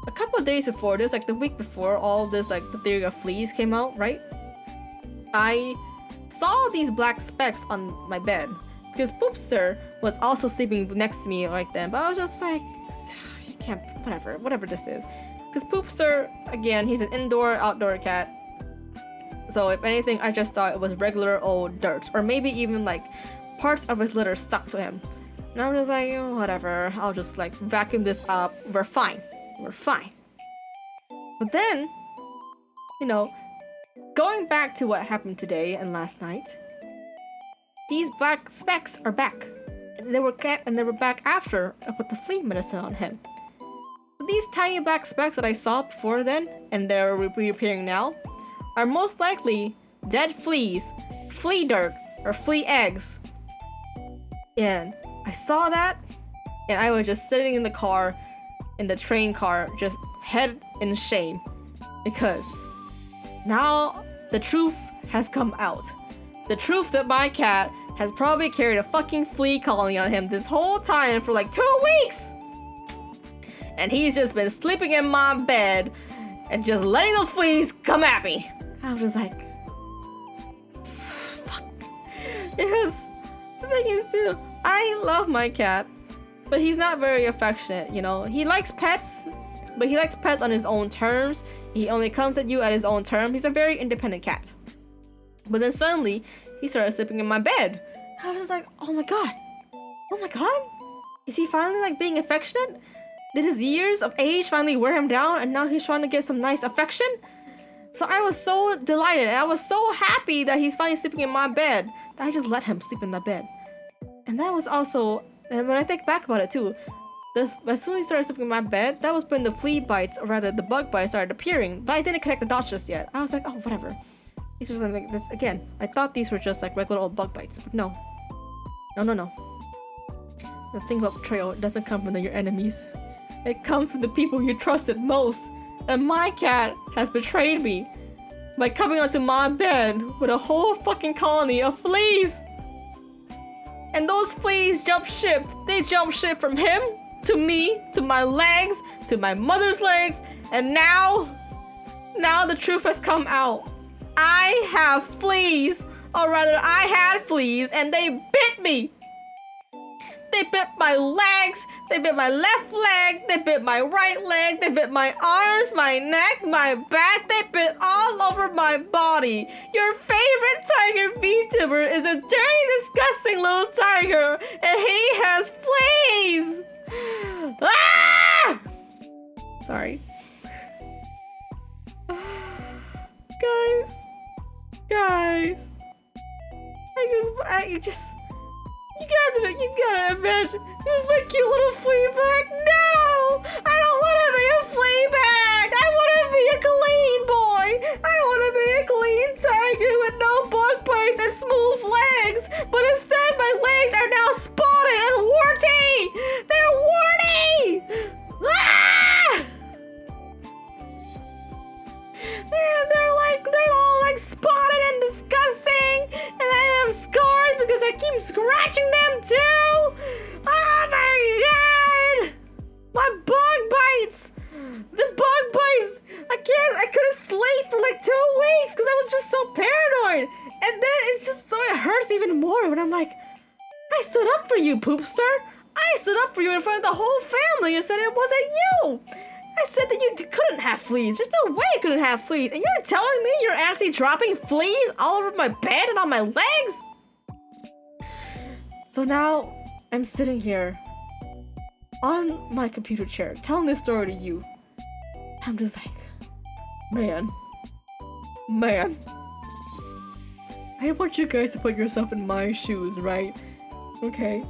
A couple of days before this, like the week before all this, like the theory of fleas came out, right? I saw these black specks on my bed because Poopster was also sleeping next to me right then, but I was just like, you can't, whatever this is. Because Poopster, again, he's an outdoor cat. So if anything, I just thought it was regular old dirt, or maybe even like parts of his litter stuck to him. And I was just like, oh, whatever, I'll just like vacuum this up, we're fine. But then, you know, going back to what happened today and last night, these black specks are back, and they were back after I put the flea medicine on him. So these tiny black specks that I saw before then, and they're reappearing now, are most likely dead fleas, flea dirt, or flea eggs. And I saw that, and I was just sitting in the train car, just head in shame, because now the truth has come out. The truth that my cat has probably carried a fucking flea colony on him this whole time for like 2 weeks! And he's just been sleeping in my bed and just letting those fleas come at me. I was just like, fuck. Because the thing is too, I love my cat, but he's not very affectionate, you know? He likes pets, but he likes pets on his own terms. He only comes at you at his own term. He's a very independent cat. But then suddenly, he started sleeping in my bed. I was just like, oh my god. Is he finally like being affectionate? Did his years of age finally wear him down and now he's trying to get some nice affection? So I was so delighted and I was so happy that he's finally sleeping in my bed that I just let him sleep in my bed. And that was also, and when I think back about it too, as soon as he started sleeping in my bed, that was when the flea bites, or rather the bug bites, started appearing. But I didn't connect the dots just yet. I was like, oh, whatever. These were like this again. I thought these were just like regular old bug bites, but no. No. The thing about betrayal, it doesn't come from your enemies. It comes from the people you trusted most. And my cat has betrayed me by coming onto my bed with a whole fucking colony of fleas. And those fleas jumped ship. They jumped ship from him to me, to my legs, to my mother's legs, and now the truth has come out. I have fleas, or rather I had fleas, and they bit me. They bit my legs. They bit my left leg. They bit my right leg. They bit my arms, my neck, my back. They bit all over my body. Your favorite tiger VTuber is a dirty, disgusting little tiger, and he has fleas. Ah! Sorry. Guys. You gotta imagine. This is my cute little flea bag. No! I don't want to be a flea bag. I want to be a clean boy. I want to be a clean tiger with no bug bites and smooth legs. But instead, my legs are now spotted and warty. They're warty. Ah! They're all like spotted and disgusting, and I have scars because I keep scratching them too. Oh my god! My bug bites! The bug bites! I couldn't sleep for like 2 weeks because I was just so paranoid. And then it hurts even more when I'm like, I stood up for you, Poopster. I stood up for you in front of the whole family and said it wasn't you. I said that you couldn't have fleas. There's no way you couldn't have fleas. And you're telling me you're actually dropping fleas all over my bed and on my legs? So now I'm sitting here on my computer chair telling this story to you. I'm just like, man. I want you guys to put yourself in my shoes, right? Okay.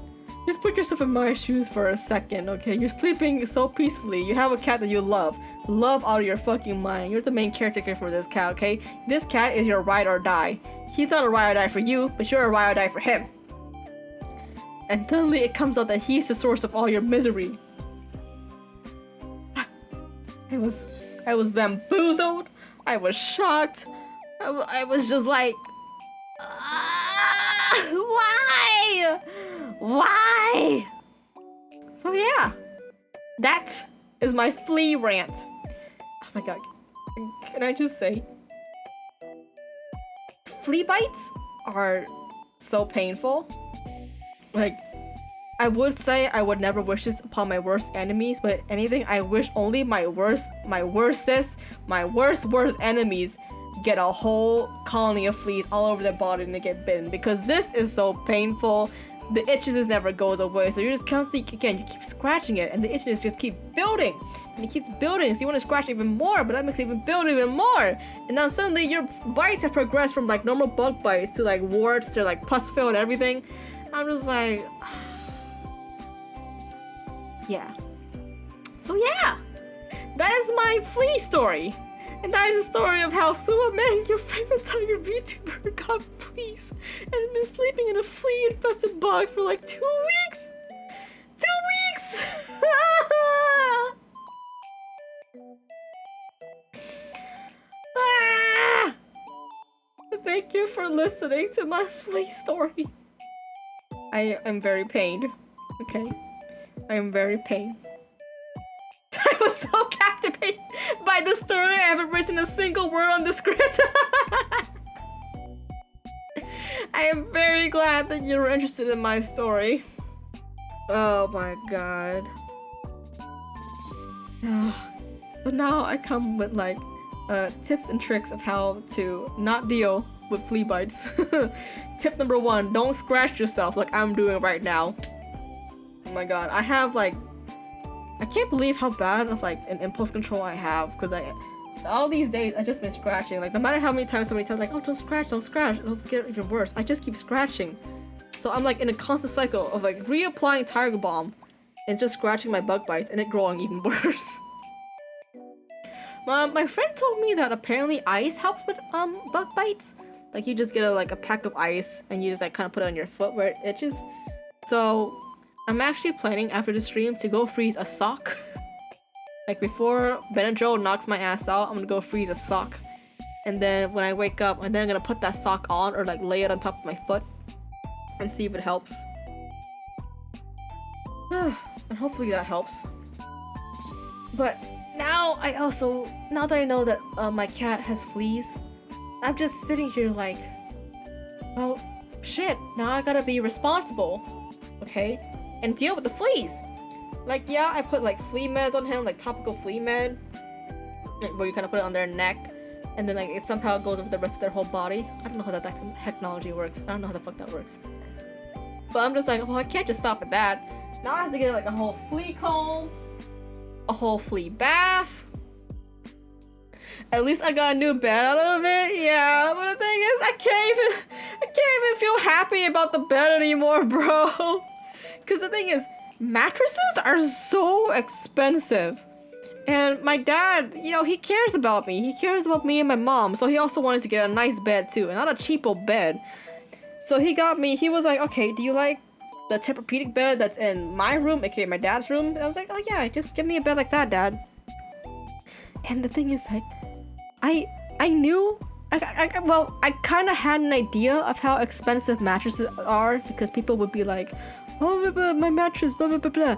Just put yourself in my shoes for a second, okay? You're sleeping so peacefully. You have a cat that you love. Love out of your fucking mind. You're the main caretaker for this cat, okay? This cat is your ride or die. He's not a ride or die for you, but you're a ride or die for him. And suddenly it comes out that he's the source of all your misery. I was bamboozled. I was shocked. I was just like, why? Why? So yeah, that is my flea rant. Oh my god, can I just say, flea bites are so painful. Like, I would say I would never wish this upon my worst enemies, but anything, I wish only my worst enemies get a whole colony of fleas all over their body and they get bitten, because this is so painful. The itches never goes away, so you're just constantly, again, you keep scratching it and the itches just keep building and it keeps building, so you want to scratch even more, but that makes it even build even more, and now suddenly your bites have progressed from like normal bug bites to like warts to like pus filled and everything. I'm just like, yeah. So yeah, that is my flea story. And that is the story of how Sua Ming, your favorite tiger VTuber, got fleas and has been sleeping in a flea-infested bog for like 2 weeks. 2 weeks! Ah! Thank you for listening to my flea story. I am very pained. Okay? I am very pained. I was so captivated by the story, I haven't written a single word on the script. I am very glad that you're interested in my story. Oh my god. But now I come with like tips and tricks of how to not deal with flea bites. Tip number 1, don't scratch yourself like I'm doing right now. Oh my god, I have like, I can't believe how bad of like an impulse control I have, because all these days I just been scratching. Like no matter how many times somebody tells like, oh, don't scratch, it'll get even worse. I just keep scratching. So I'm like in a constant cycle of like reapplying Tiger Balm and just scratching my bug bites and it growing even worse. My friend told me that apparently ice helps with bug bites. Like you just get a pack of ice and you just like kind of put it on your foot where it itches. So I'm actually planning after the stream to go freeze a sock. Like before Benadryl knocks my ass out, I'm gonna go freeze a sock. And then when I wake up, and then I'm gonna put that sock on or like lay it on top of my foot and see if it helps. And hopefully that helps. But now now that I know that my cat has fleas, I'm just sitting here like, well, shit, now I gotta be responsible, okay? and deal with the fleas. Like, yeah, I put like flea meds on him, like topical flea med, where you kind of put it on their neck, and then like it somehow goes over the rest of their whole body. I don't know how that technology works. I don't know how the fuck that works. But I'm just like, well, I can't just stop at that. Now I have to get like a whole flea comb, a whole flea bath. At least I got a new bed out of it. Yeah, but the thing is, I can't even feel happy about the bed anymore, bro. Cause the thing is, mattresses are so expensive. And my dad, you know, he cares about me. He cares about me and my mom. So he also wanted to get a nice bed too, and not a cheapo bed. So he was like, okay, do you like the Tempur-Pedic bed that's in my room, aka my dad's room? And I was like, oh yeah, just give me a bed like that, Dad. And the thing is, like, I knew, I kind of had an idea of how expensive mattresses are, because people would be like, oh, my mattress, blah, blah, blah, blah.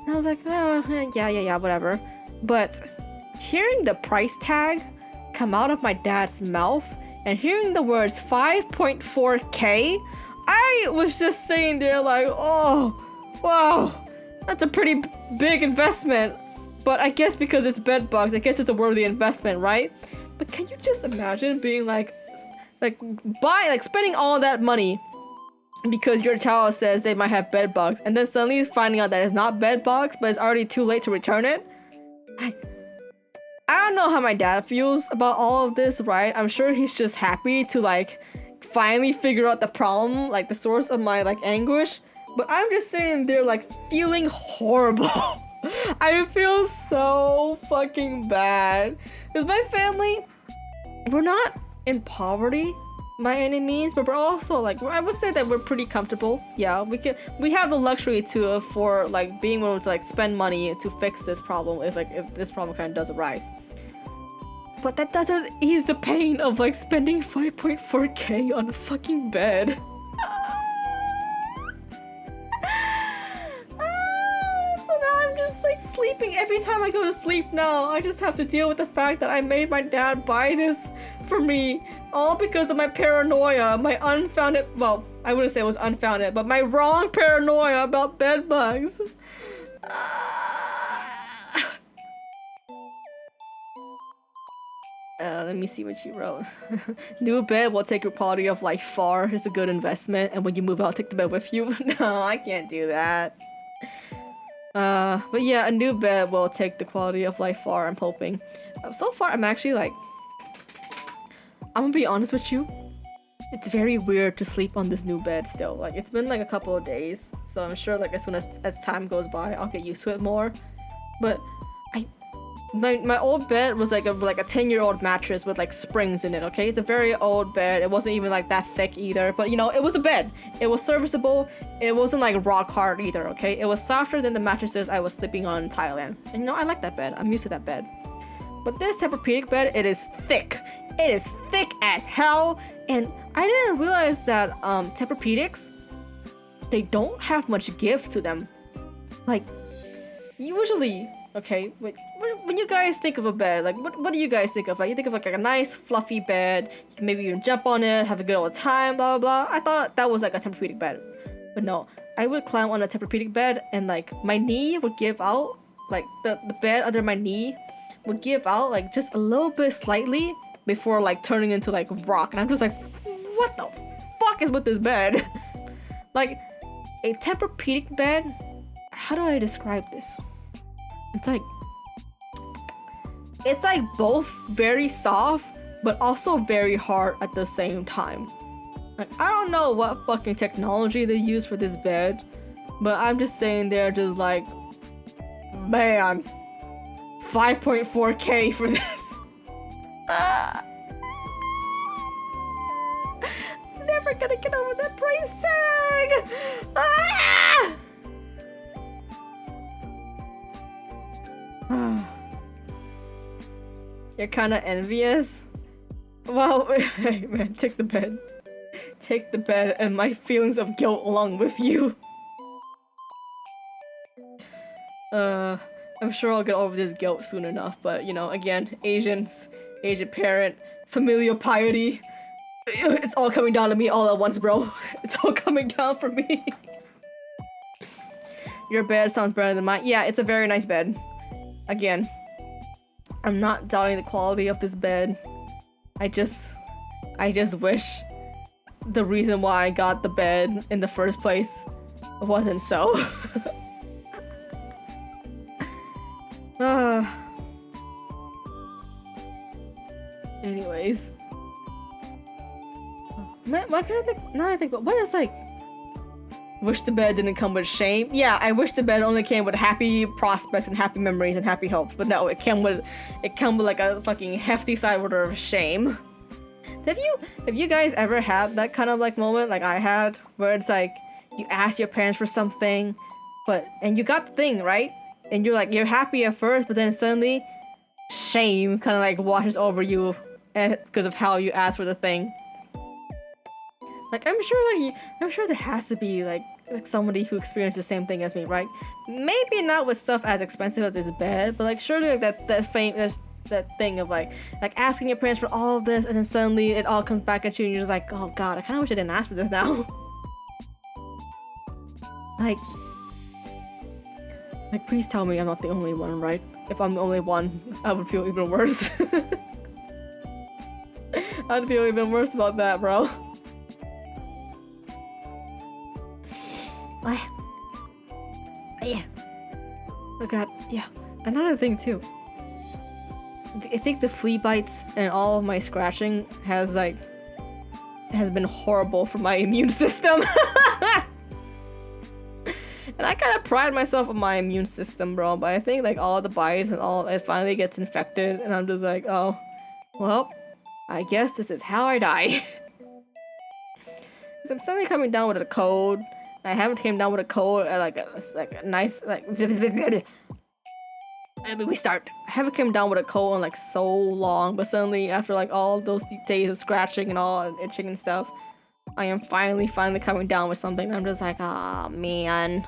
And I was like, oh, yeah, whatever. But hearing the price tag come out of my dad's mouth, and hearing the words 5.4K, I was just sitting there like, oh, wow, that's a pretty big investment. But I guess because it's bed bugs, I guess it's a worthy investment, right? But can you just imagine being like spending all that money because your child says they might have bed bugs, and then suddenly finding out that it's not bed bugs, but it's already too late to return it? Like, I don't know how my dad feels about all of this, right? I'm sure he's just happy to like finally figure out the problem, like the source of my like anguish. But I'm just sitting there like feeling horrible. I feel so fucking bad. Because my family, we're not in poverty by any means, but we're also like, I would say that we're pretty comfortable. Yeah, we have the luxury to for like being able to like spend money to fix this problem if this problem kind of does arise. But that doesn't ease the pain of like spending 5.4K on a fucking bed. Sleeping every time I go to sleep now. I just have to deal with the fact that I made my dad buy this for me, all because of my paranoia, my unfounded, well, I wouldn't say it was unfounded, but my wrong paranoia about bed bugs. Let me see what you wrote. New bed will take your quality of life far. It's a good investment, and when you move out, take the bed with you. No, I can't do that. But yeah, a new bed will take the quality of life far, I'm hoping. So far, I'm actually like, I'm gonna be honest with you, it's very weird to sleep on this new bed still. Like, it's been like a couple of days, so I'm sure like as soon as time goes by, I'll get used to it more. But my old bed was like a 10-year-old mattress with like springs in it, okay? It's a very old bed. It wasn't even like that thick either, but you know, it was a bed. It was serviceable. It wasn't like rock hard either, okay? It was softer than the mattresses I was sleeping on in Thailand. And you know, I like that bed. I'm used to that bed. But this Tempur-Pedic bed, it is thick. It is thick as hell. And I didn't realize that Tempur-Pedics, they don't have much give to them. Like, usually, okay, when you guys think of a bed, like, what do you guys think of? Like, you think of like a nice fluffy bed, you can maybe even jump on it, have a good old time, blah blah blah. I thought that was like a Tempur-Pedic bed, but no, I would climb on a Tempur-Pedic bed and like my knee would give out, like the bed under my knee would give out like just a little bit slightly before like turning into like rock, and I'm just like, what the fuck is with this bed? Like, a Tempur-Pedic bed, how do I describe this? It's like both very soft but also very hard at the same time. Like, I don't know what fucking technology they use for this bed, but I'm just sitting there just like, man, 5.4K for this. Never gonna get over that price tag. You're kind of envious? Well, hey man, take the bed. Take the bed and my feelings of guilt along with you. I'm sure I'll get over this guilt soon enough, but you know, again, Asian parent, familial piety. It's all coming down to me all at once, bro. It's all coming down for me. Your bed sounds better than mine. Yeah, it's a very nice bed. Again, I'm not doubting the quality of this bed. I just wish the reason why I got the bed in the first place wasn't so. Anyways. Why can I think? Now I think, what is like? Wish the bed didn't come with shame. Yeah, I wish the bed only came with happy prospects and happy memories and happy hopes. But no, it came with like a fucking hefty side order of shame. Have you guys ever had that kind of like moment like I had, where it's like you ask your parents for something, and you got the thing, right? And you're happy at first, but then suddenly shame kind of like washes over you because of how you asked for the thing. Like I'm sure there has to be like somebody who experienced the same thing as me, right? Maybe not with stuff as expensive as this bed, but like surely like that thing of like asking your parents for all of this, and then suddenly it all comes back at you, and you're just like, oh god, I kind of wish I didn't ask for this now. like please tell me I'm not the only one, right? If I'm the only one, I would feel even worse. I'd feel even worse about that, bro. Yeah. Oh god, yeah. Another thing too. I think the flea bites and all of my scratching has been horrible for my immune system. And I kind of pride myself on my immune system, bro, but I think like all the bites and all, it finally gets infected, and I'm just like, oh, well, I guess this is how I die. I'm suddenly coming down with a cold. I haven't came down with a cold at like a nice like. We start. I haven't come down with a cold in like so long, but suddenly after like all those days of scratching and all and itching and stuff, I am finally coming down with something. I'm just like, oh man.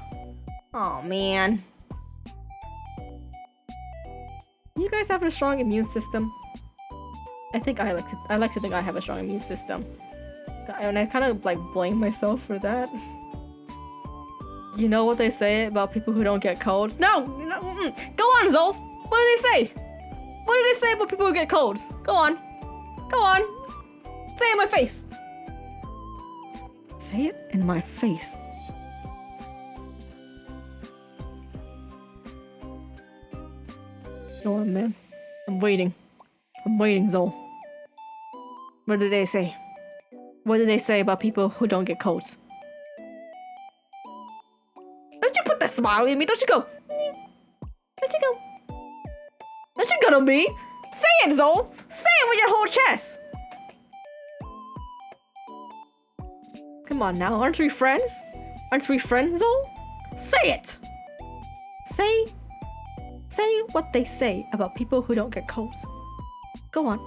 You guys have a strong immune system? I think I like to think I have a strong immune system, and I kind of like blame myself for that. You know what they say about people who don't get colds? No! Go on, Zol! What did they say? What did they say about people who get colds? Go on. Say it in my face. Say it in my face. Go on, man. I'm waiting, Zol. What did they say? What did they say about people who don't get colds? Don't you put that smile in me? Don't you go? Don't you go to me? Say it, Zol! Say it with your whole chest! Come on now, aren't we friends? Aren't we friends, Zol? Say it! Say what they say about people who don't get colds. Go on.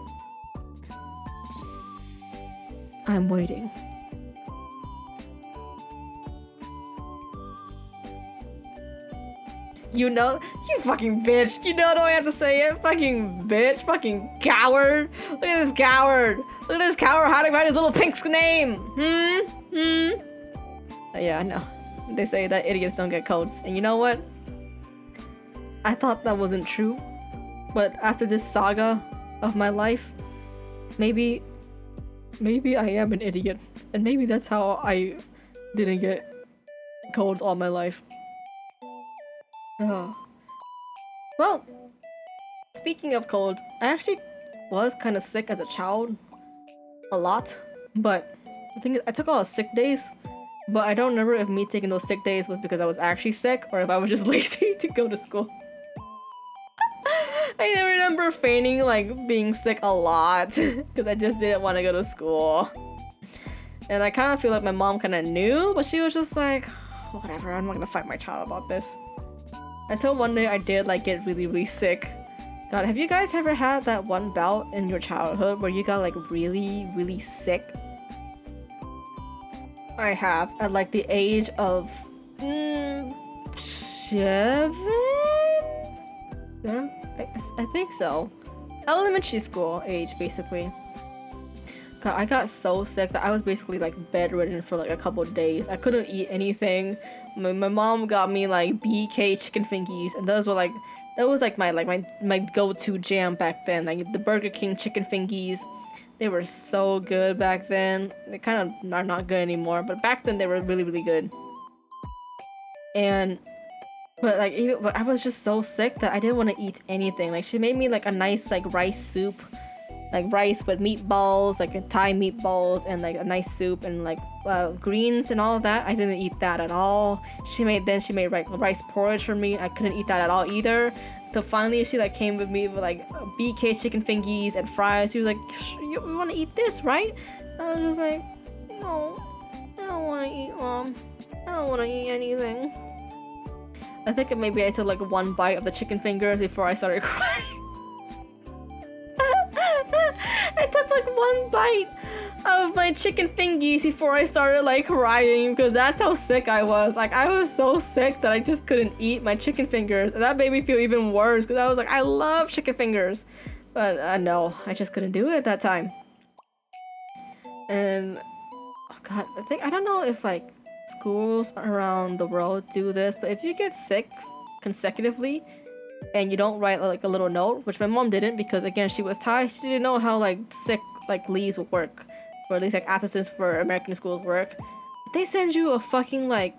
I'm waiting. You know, you fucking bitch. You know, don't have to say it. Fucking bitch. Fucking coward. Look at this coward. Look at this coward hiding behind his little pink name. Yeah, I know. They say that idiots don't get colds. And you know what? I thought that wasn't true. But after this saga of my life, maybe I am an idiot. And maybe that's how I didn't get colds all my life. Oh. Well, speaking of colds, I actually was kind of sick as a child. A lot. But the thing is, I took all the sick days. But I don't remember if me taking those sick days was because I was actually sick or if I was just lazy to go to school. I remember feigning like being sick a lot because I just didn't want to go to school. And I kind of feel like my mom kind of knew, but she was just like, whatever, I'm not gonna fight my child about this. Until one day I did like get really, really sick. God, have you guys ever had that one bout in your childhood where you got like really, really sick? I have, at like the age of 7? Yeah, I think so. Elementary school age, basically. God, I got so sick that I was basically like bedridden for like a couple of days. I couldn't eat anything. My mom got me like BK chicken fingies, and those were like that was like my go-to jam back then. Like the Burger King chicken fingies. They were so good back then. They kind of are not good anymore, but back then they were really, really good. But I was just so sick that I didn't want to eat anything. Like she made me like a nice like rice soup, like rice with meatballs, like Thai meatballs, and like a nice soup and like greens and all of that. I didn't eat that at all. She made like rice porridge for me. I couldn't eat that at all either. So finally she like came with me with like BK chicken fingies and fries. She was like, "You want to eat this, right?" I was just like, "No, I don't want to eat, Mom. I don't want to eat anything." I think maybe I took like one bite of the chicken fingers before I started crying. I took like one bite of my chicken fingies before I started like crying because that's how sick I was. Like I was so sick that I just couldn't eat my chicken fingers, and that made me feel even worse because I was like, I love chicken fingers, but no, I just couldn't do it at that time. And oh God, I don't know if like schools around the world do this, but if you get sick consecutively and you don't write like a little note, which my mom didn't because again she was Thai, she didn't know how like sick like leaves would work, or at least like absences for American schools work. They send you a fucking like,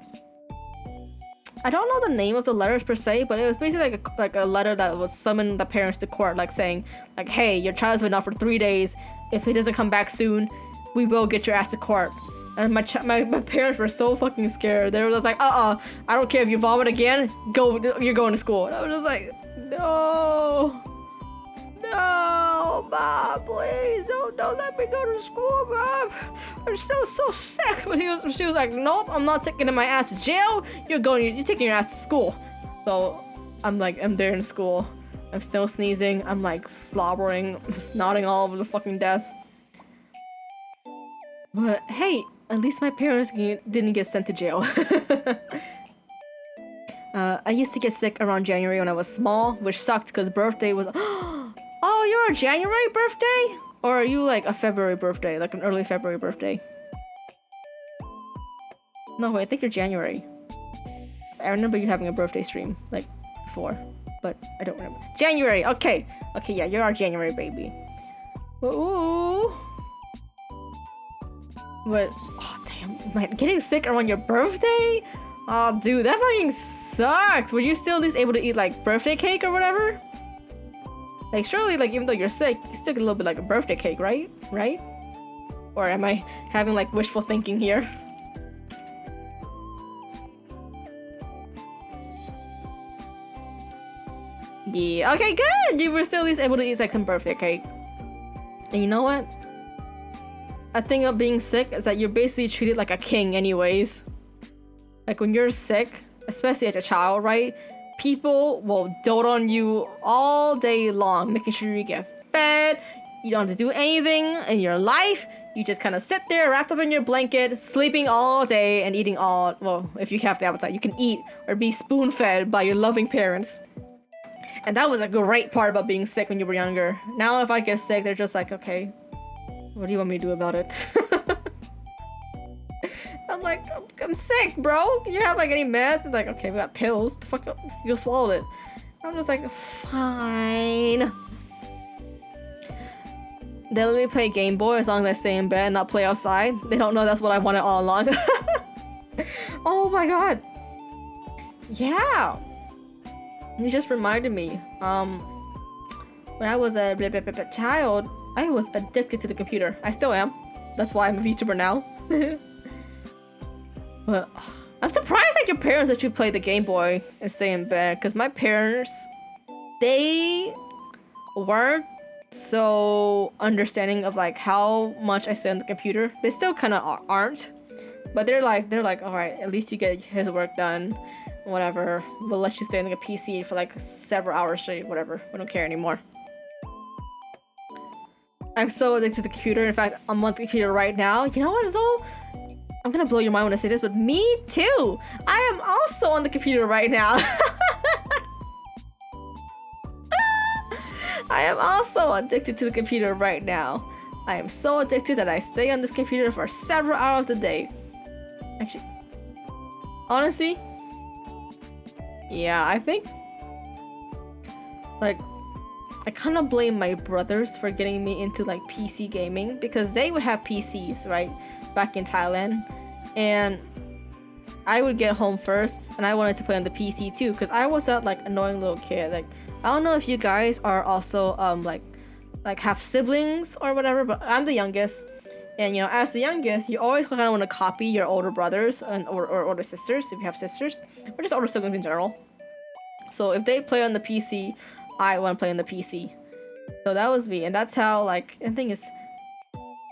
I don't know the name of the letters per se, but it was basically like a letter that would summon the parents to court, like saying like, hey, your child's been out for 3 days. If he doesn't come back soon, we will get your ass to court. And my parents were so fucking scared. They were just like, I don't care if you vomit again, you're going to school. And I was just like, no, Mom, please, don't let me go to school, Mom. I'm still so sick. But she was like, nope, I'm not taking my ass to jail. You're taking your ass to school. So I'm there in school. I'm still sneezing. I'm like slobbering, snotting all over the fucking desk. But hey, at least my parents didn't get sent to jail. I used to get sick around January when I was small, which sucked because birthday was... Oh, you're a January birthday? Or are you like a February birthday? Like an early February birthday? No, wait, I think you're January. I remember you having a birthday stream, like, before. But I don't remember. January! Okay! Okay, yeah, you're our January baby. Ooh! But, oh damn, man, getting sick around your birthday? Oh dude, that fucking sucks! Were you still at least able to eat like birthday cake or whatever? Like surely like even though you're sick, you still get a little bit like a birthday cake, right? Right? Or am I having like wishful thinking here? Yeah, okay, good! You were still at least able to eat like some birthday cake. And you know what? A thing of being sick is that you're basically treated like a king anyways. Like when you're sick, especially as a child, right? People will dote on you all day long, making sure you get fed. You don't have to do anything in your life. You just kind of sit there wrapped up in your blanket, sleeping all day and eating all... Well, if you have the appetite, you can eat or be spoon-fed by your loving parents. And that was a great part about being sick when you were younger. Now if I get sick, they're just like, okay, what do you want me to do about it? I'm like, I'm sick, bro. Do you have like any meds? It's like, okay, we got pills. The fuck, you swallowed it. I'm just like, fine. They let me play Game Boy as long as I stay in bed and not play outside. They don't know that's what I wanted all along. Oh my god. Yeah. You just reminded me. When I was a child, I was addicted to the computer. I still am. That's why I'm a VTuber now. But I'm surprised that your parents let you play the Game Boy and stay in bed, because my parents, they weren't so understanding of like how much I stay on the computer. They still kind of aren't, but they're like, all right, at least you get his work done, whatever. We'll let you stay on the PC for like several hours straight, whatever. We don't care anymore. I'm so addicted to the computer. In fact, I'm on the computer right now. You know what, Zoe? I'm gonna blow your mind when I say this, but me too! I am also on the computer right now. I am also addicted to the computer right now. I am so addicted that I stay on this computer for several hours a day. Actually, honestly, yeah, I think, like, I kind of blame my brothers for getting me into like PC gaming because they would have PCs, right, back in Thailand, and I would get home first, and I wanted to play on the PC too, because I was that like annoying little kid. Like, I don't know if you guys are also like have siblings or whatever, but I'm the youngest, and you know, as the youngest, you always kind of want to copy your older brothers or older sisters if you have sisters, or just older siblings in general. So if they play on the PC, I want to play on the PC. So that was me, and that's how like. And the thing is,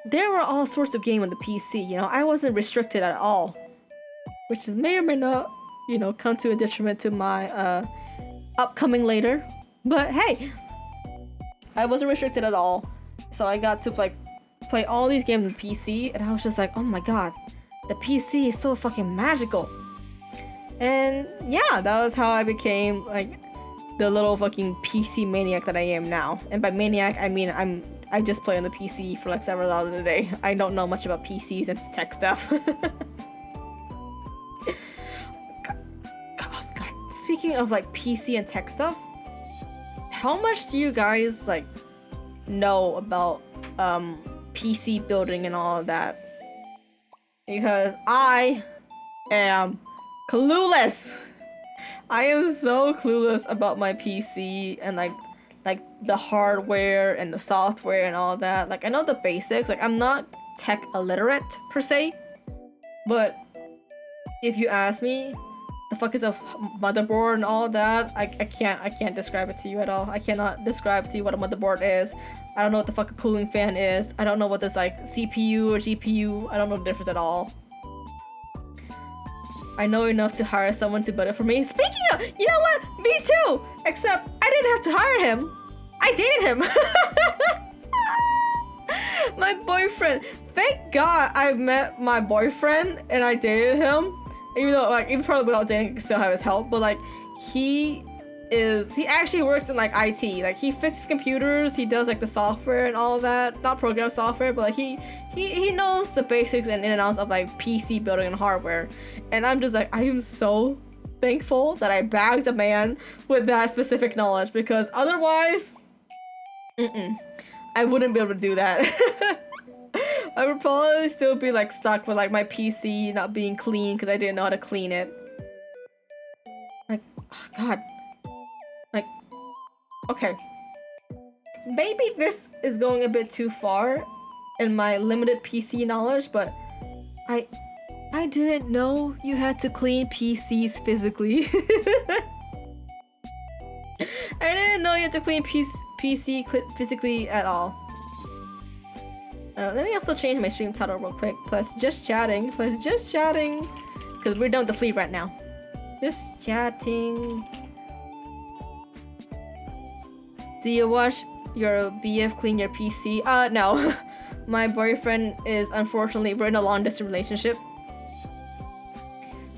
there were all sorts of games on the PC. You know, I wasn't restricted at all. Which is may or may not, you know, come to a detriment to my upcoming later. But hey, I wasn't restricted at all, so I got to like play all these games on PC, and I was just like, oh my god, the PC is so fucking magical. And yeah, that was how I became like the little fucking PC maniac that I am now. And by maniac, I mean I just play on the PC for like several hours a day. I don't know much about PCs and tech stuff. Speaking of like PC and tech stuff, how much do you guys like know about PC building and all of that? Because I am clueless. I am so clueless about my PC and like the hardware and the software and all that. Like, I know the basics. Like, I'm not tech illiterate per se, but if you ask me, the fuck is a motherboard and all that, I can't describe it to you at all. I cannot describe to you what a motherboard is. I don't know what the fuck a cooling fan is. I don't know what this like CPU or GPU. I don't know the difference at all. I know enough to hire someone to build it for me. Speaking of, you know what? Me too! Except I didn't have to hire him. I dated him. My boyfriend. Thank God I met my boyfriend and I dated him. Even though, like, even probably without dating, I could still have his help. But, like, he actually works in, like, IT. Like, he fixes computers, he does, like, the software and all of that. Not program software, but, like, he knows the basics and in and outs of, like, PC building and hardware. And I'm just, like, I am so thankful that I bagged a man with that specific knowledge. Because otherwise, I wouldn't be able to do that. I would probably still be like stuck with like my PC not being clean because I didn't know how to clean it. Like, oh god. Like, okay. Maybe this is going a bit too far in my limited PC knowledge, but I didn't know you had to clean PCs physically. I didn't know you had to clean PC physically at all. Let me also change my stream title real quick. Plus just chatting. Because we're done with the flea rant now. Just chatting. Do you watch your BF clean your PC? No. My boyfriend is, unfortunately, we're in a long distance relationship.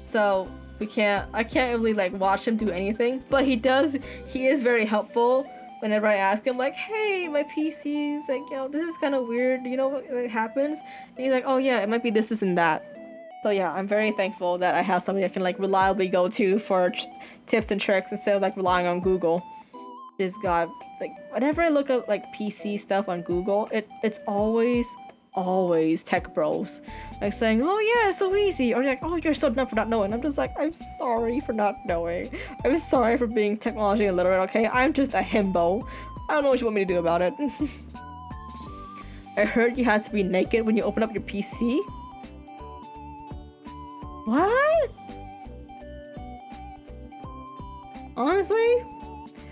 So I can't really like watch him do anything. But he is very helpful. Whenever I ask him, like, hey, my PC's, like, you know, this is kind of weird, you know what happens? And he's like, oh yeah, it might be this and that. So yeah, I'm very thankful that I have somebody I can, like, reliably go to for tips and tricks instead of, like, relying on Google. Just God, like, whenever I look at, like, PC stuff on Google, it's always tech bros. Like, saying, oh yeah, it's so easy. Or like, oh, you're so dumb for not knowing. I'm just like, I'm sorry for not knowing. I'm sorry for being technology illiterate, okay? I'm just a himbo. I don't know what you want me to do about it. I heard you had to be naked when you open up your PC. What? Honestly?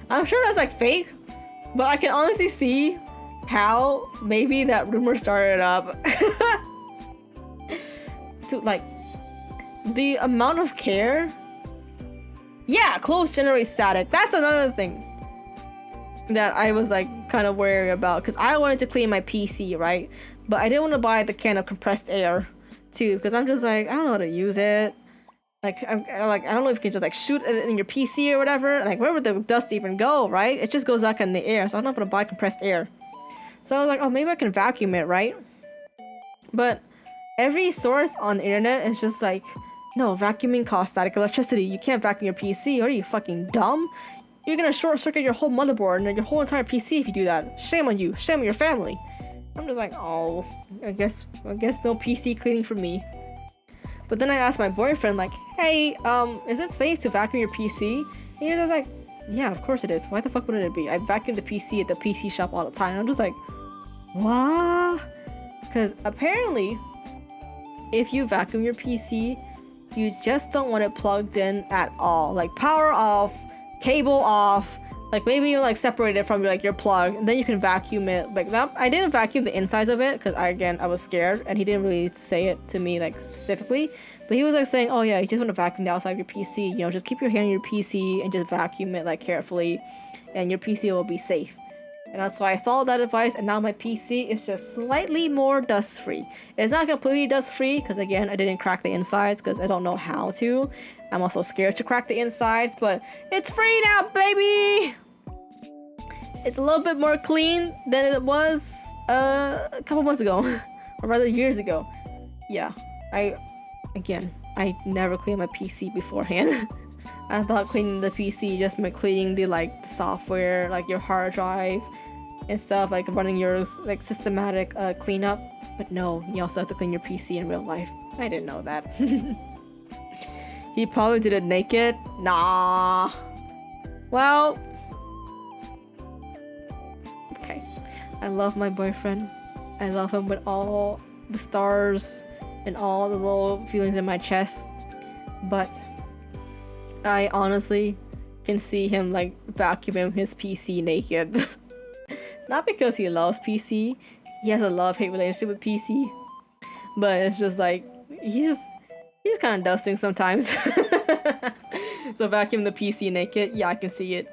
I'm sure that's like fake, but I can honestly see how maybe that rumor started up. To like the amount of care. Yeah, clothes generate static. That's another thing that I was like kind of wary about because I wanted to clean my PC, right? But I didn't want to buy the can of compressed air too because I'm just like, I don't know how to use it. Like, I don't know if you can just like shoot it in your PC or whatever. Like, where would the dust even go, right? It just goes back in the air. So I'm not gonna buy compressed air. So I was like, oh, maybe I can vacuum it, right? But every source on the internet is just like, no, vacuuming costs static electricity. You can't vacuum your PC. Are you fucking dumb? You're gonna short circuit your whole motherboard and your whole entire PC if you do that. Shame on you. Shame on your family. I'm just like, oh, I guess no PC cleaning for me. But then I asked my boyfriend, like, hey, is it safe to vacuum your PC? And he was like, yeah, of course it is. Why the fuck wouldn't it be? I vacuum the PC at the PC shop all the time. And I'm just like, what? Because apparently, if you vacuum your PC, you just don't want it plugged in at all. Like, power off, cable off, like maybe you like separate it from your plug, and then you can vacuum it like that. I didn't vacuum the insides of it because I was scared, and he didn't really say it to me like specifically, but he was like saying, oh yeah, you just want to vacuum the outside of your PC, you know, just keep your hand on your PC and just vacuum it like carefully, and your PC will be safe. And that's why I followed that advice, and now my PC is just slightly more dust free. It's not completely dust free because again, I didn't crack the insides because I don't know how to. I'm also scared to crack the insides, but it's free now, baby! It's a little bit more clean than it was a couple months ago, or rather years ago. Yeah, I never cleaned my PC beforehand. I thought cleaning the PC just meant cleaning the software, like your hard drive and stuff, like running your like systematic cleanup. But no, you also have to clean your PC in real life. I didn't know that. He probably did it naked. Nah. Well, okay. I love my boyfriend. I love him with all the stars and all the little feelings in my chest. But I honestly can see him like vacuuming his PC naked. Not because he loves PC. He has a love-hate relationship with PC. But it's just like he's kind of dusting sometimes. So vacuum the PC naked. Yeah, I can see it.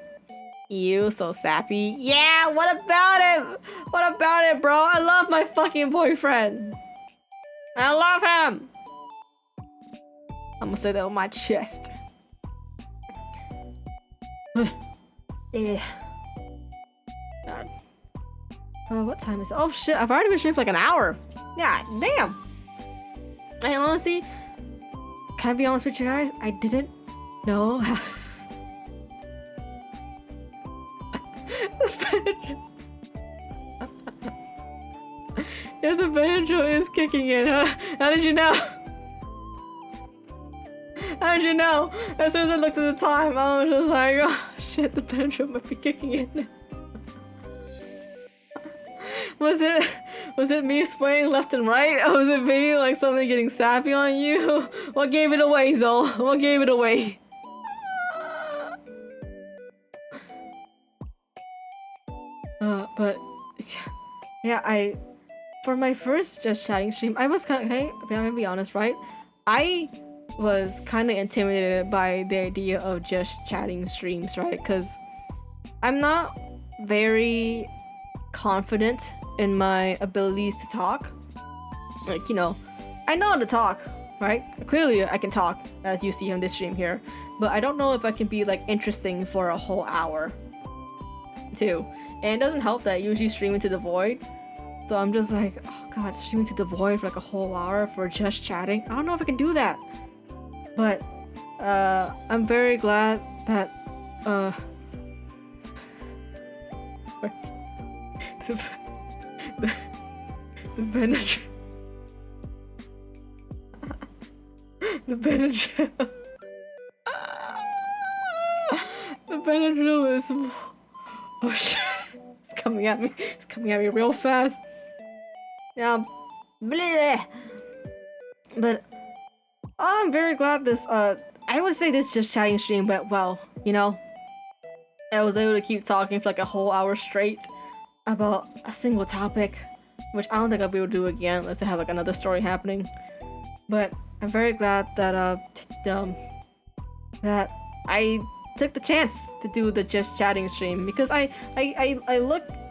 Ew, so sappy. Yeah, what about it? What about it, bro? I love my fucking boyfriend. I love him. I'm gonna say that on my chest. Yeah. God. What time is it? Oh shit, I've already been streaming for like an hour. Yeah, damn. And honestly, can I be honest with you guys? I didn't know how... Yeah, the banjo is kicking in, huh? How did you know? How did you know? As soon as I looked at the time, I was just like, oh shit, the banjo might be kicking in. Was it me swaying left and right? Or was it me like something getting sappy on you? What gave it away, Zol? What gave it away? But yeah, for my first just chatting stream, I was kind of, hey, I'm gonna be honest, right? I was kind of intimidated by the idea of just chatting streams, right? Because I'm not very confident in my abilities to talk. Like, you know, I know how to talk, right? Clearly I can talk, as you see on this stream here, but I don't know if I can be like interesting for a whole hour too. And it doesn't help that I usually stream into the void, so I'm just like, oh god, streaming to the void for like a whole hour for just chatting. I don't know if I can do that, but I'm very glad that the Benadryl the Benadryl is, oh shit, it's coming at me. It's coming at me real fast. Yeah, bleh. But I'm very glad this I would say this just chatting stream went well, you know. I was able to keep talking for like a whole hour straight about a single topic, which I don't think I'll be able to do again unless I have like another story happening. But I'm very glad that that I took the chance to do the just chatting stream, because I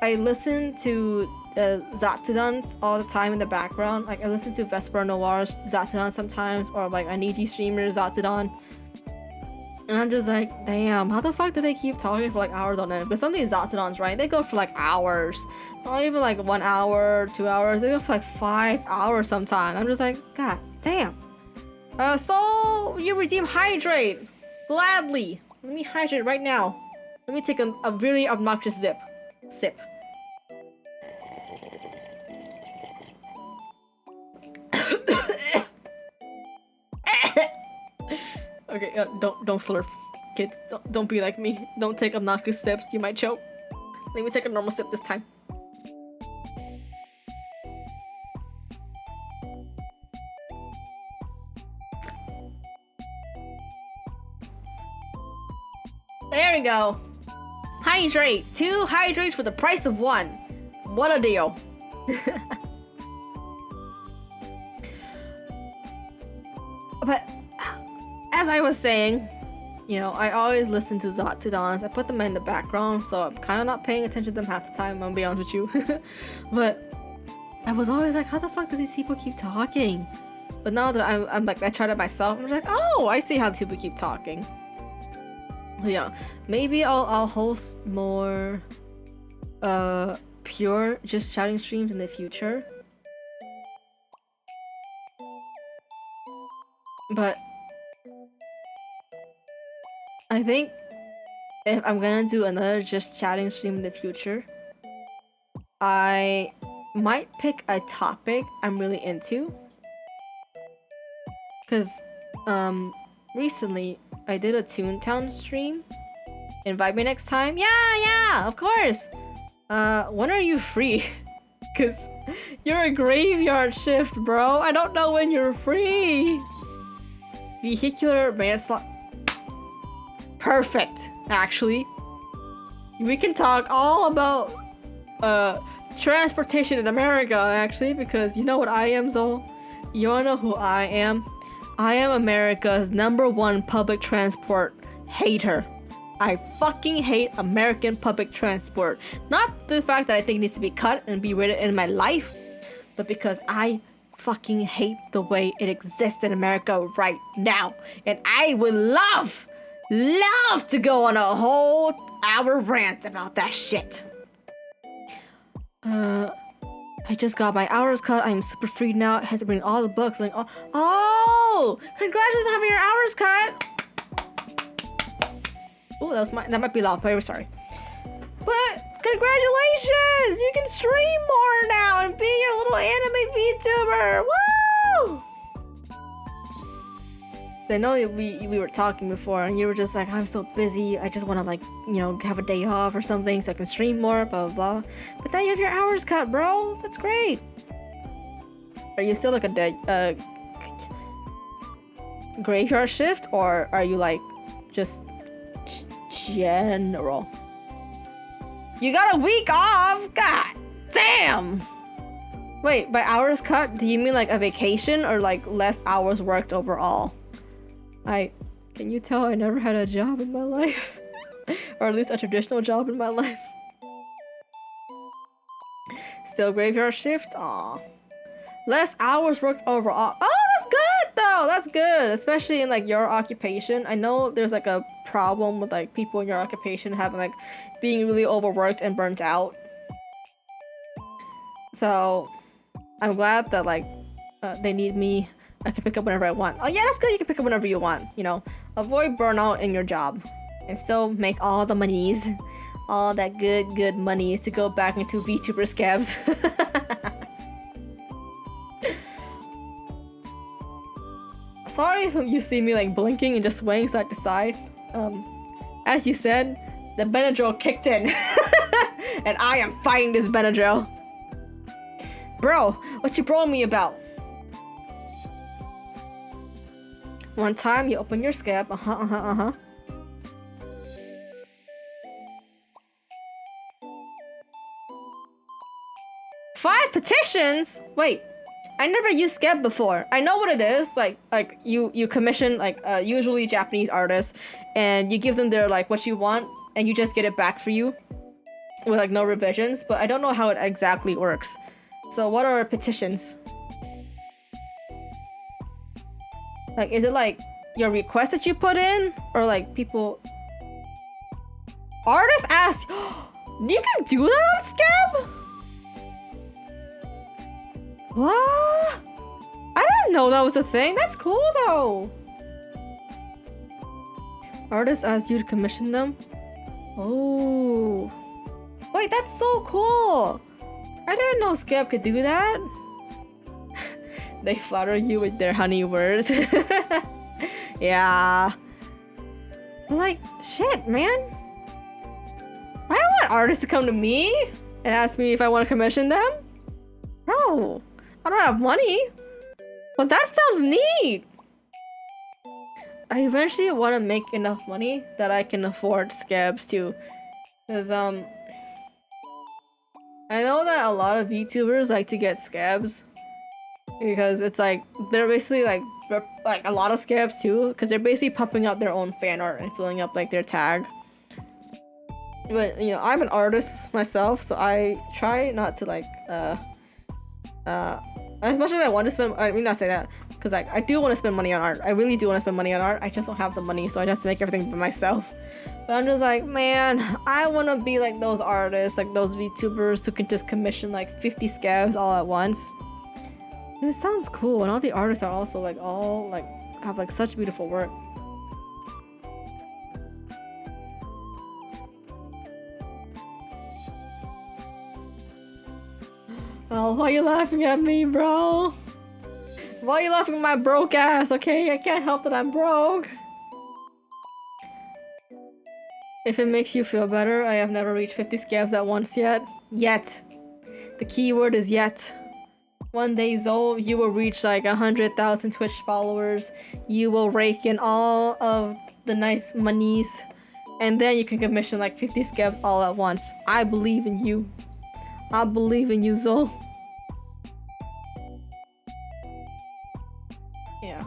listen to Zatodons all the time in the background. Like I listen to Vesper Noir's Zatodon sometimes, or like a Niji streamer's Zatodon. And I'm just like, damn, how the fuck do they keep talking for like hours on end? Because some of these Zatodons, right, they go for like hours. Not even like 1 hour, 2 hours. They go for like 5 hours sometimes. I'm just like, god damn. So you redeem hydrate. Gladly. Let me hydrate right now. Let me take a really obnoxious sip. Okay, don't slurp. Kids, don't be like me. Don't take obnoxious sips, you might choke. Let me take a normal sip this time. There we go. Hydrate. 2 hydrates for the price of 1. What a deal. But as I was saying, you know, I always listen to Zatodons. I put them in the background, so I'm kind of not paying attention to them half the time, I'm gonna be honest with you. But I was always like, how the fuck do these people keep talking? But now that I'm like, I tried it myself, I'm like, oh, I see how people keep talking. Yeah, maybe I'll host more pure just chatting streams in the future. But I think if I'm gonna do another just chatting stream in the future, I might pick a topic I'm really into. Cause recently I did a Toontown stream. Invite me next time? Yeah, of course. When are you free? Cause you're a graveyard shift, bro. I don't know when you're free. Vehicular manslaughter. Perfect, actually. We can talk all about transportation in America, actually, because you know what I am, Zol? You wanna know who I am? I am America's #1 public transport hater. I fucking hate American public transport. Not the fact that I think it needs to be cut and be rated in my life, but because I fucking hate the way it exists in America right now. And I would love to go on a whole hour rant about that shit. I just got my hours cut. I'm super free now. I had to bring all the books. Like, oh, congratulations on having your hours cut. Oh, that might be loud. Very sorry. But congratulations! You can stream more now and be your little anime VTuber. Woo! I know we were talking before, and you were just like, I'm so busy. I just want to, like, you know, have a day off or something so I can stream more. Blah blah blah. But now you have your hours cut, bro. That's great. Are you still like a graveyard shift, or are you like just general? You got a week off? God damn! Wait, by hours cut, do you mean like a vacation or like less hours worked overall? Can you tell I never had a job in my life? Or at least a traditional job in my life? Still graveyard shift? Aw. Less hours worked overall. Oh, that's good though! That's good! Especially in like your occupation. I know there's like a problem with like people in your occupation having like being really overworked and burnt out. So I'm glad that like they need me. I can pick up whenever I want. Oh yeah, that's good. You can pick up whenever you want. You know, avoid burnout in your job and still make all the monies, all that good monies to go back into VTuber scabs. Sorry if you see me like blinking and just swaying side to side. As you said, the Benadryl kicked in, and I am fighting this Benadryl. Bro, what you broing me about? One time you open your scab. 5 petitions? Wait, I never used Scab before. I know what it is. Like you commission like usually Japanese artists, and you give them their like what you want, and you just get it back for you with like no revisions. But I don't know how it exactly works. So what are petitions? Like, is it like your request that you put in, or like people. Artists ask, you can do that on Scab? What? I didn't know that was a thing. That's cool though. Artists ask you to commission them. Oh, wait, that's so cool. I didn't know Scab could do that. They flatter you with their honey words. Yeah. Like, shit, man. I don't want artists to come to me and ask me if I want to commission them. No, I don't have money. But that sounds neat. I eventually want to make enough money that I can afford Scabs too. Because, I know that a lot of VTubers like to get Scabs. Because it's like, they're basically like a lot of Scabs too. Because they're basically pumping out their own fan art and filling up like their tag. But, you know, I'm an artist myself, so I try not to like, as much as I want to spend, I mean, not say that, because like, I do want to spend money on art. I really do want to spend money on art. I just don't have the money, so I have to make everything by myself. But I'm just like, man, I want to be like those artists, like those VTubers who can just commission like 50 Scabs all at once. And it sounds cool, and all the artists are also like all like have like such beautiful work. Oh, why are you laughing at me, bro? Why are you laughing at my broke ass, okay? I can't help that I'm broke. If it makes you feel better, I have never reached 50 Scabs at once yet. Yet. The key word is yet. One day, Zoe, you will reach like 100,000 Twitch followers. You will rake in all of the nice monies. And then you can commission like 50 Scabs all at once. I believe in you. I believe in you, Zoe. Yeah.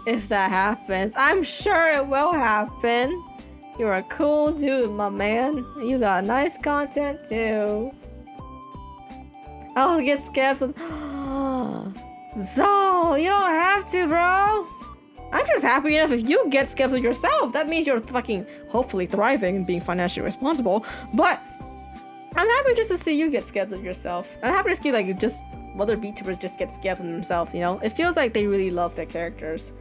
If that happens, I'm sure it will happen. You're a cool dude, my man. You got nice content too. I'll get Scabs with... Zoe, you don't have to, bro. I'm just happy enough if you get Scabs with yourself. That means you're fucking hopefully thriving and being financially responsible. But I'm happy just to see you get Scabs with yourself. I'm happy to see like just other VTubers just get Scabs with themselves, you know? It feels like they really love their characters.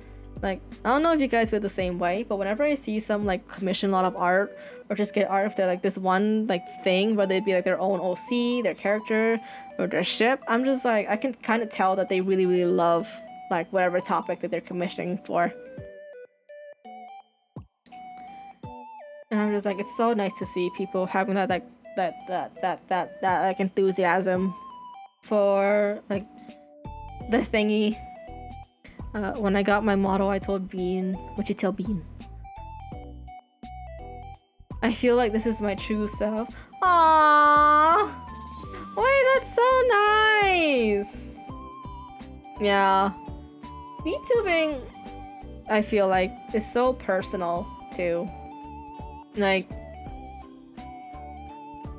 Like, I don't know if you guys feel the same way, but whenever I see some like commission a lot of art or just get art if they're like this one like thing, whether it be like their own OC, their character, or their ship, I'm just like, I can kind of tell that they really, really love like whatever topic that they're commissioning for. And I'm just like, it's so nice to see people having that like that like enthusiasm for like the thingy. When I got my model, I told Bean, what'd you tell Bean? I feel like this is my true self. Aww! Wait, that's so nice! Yeah. VTubing, I feel like, is so personal, too. Like...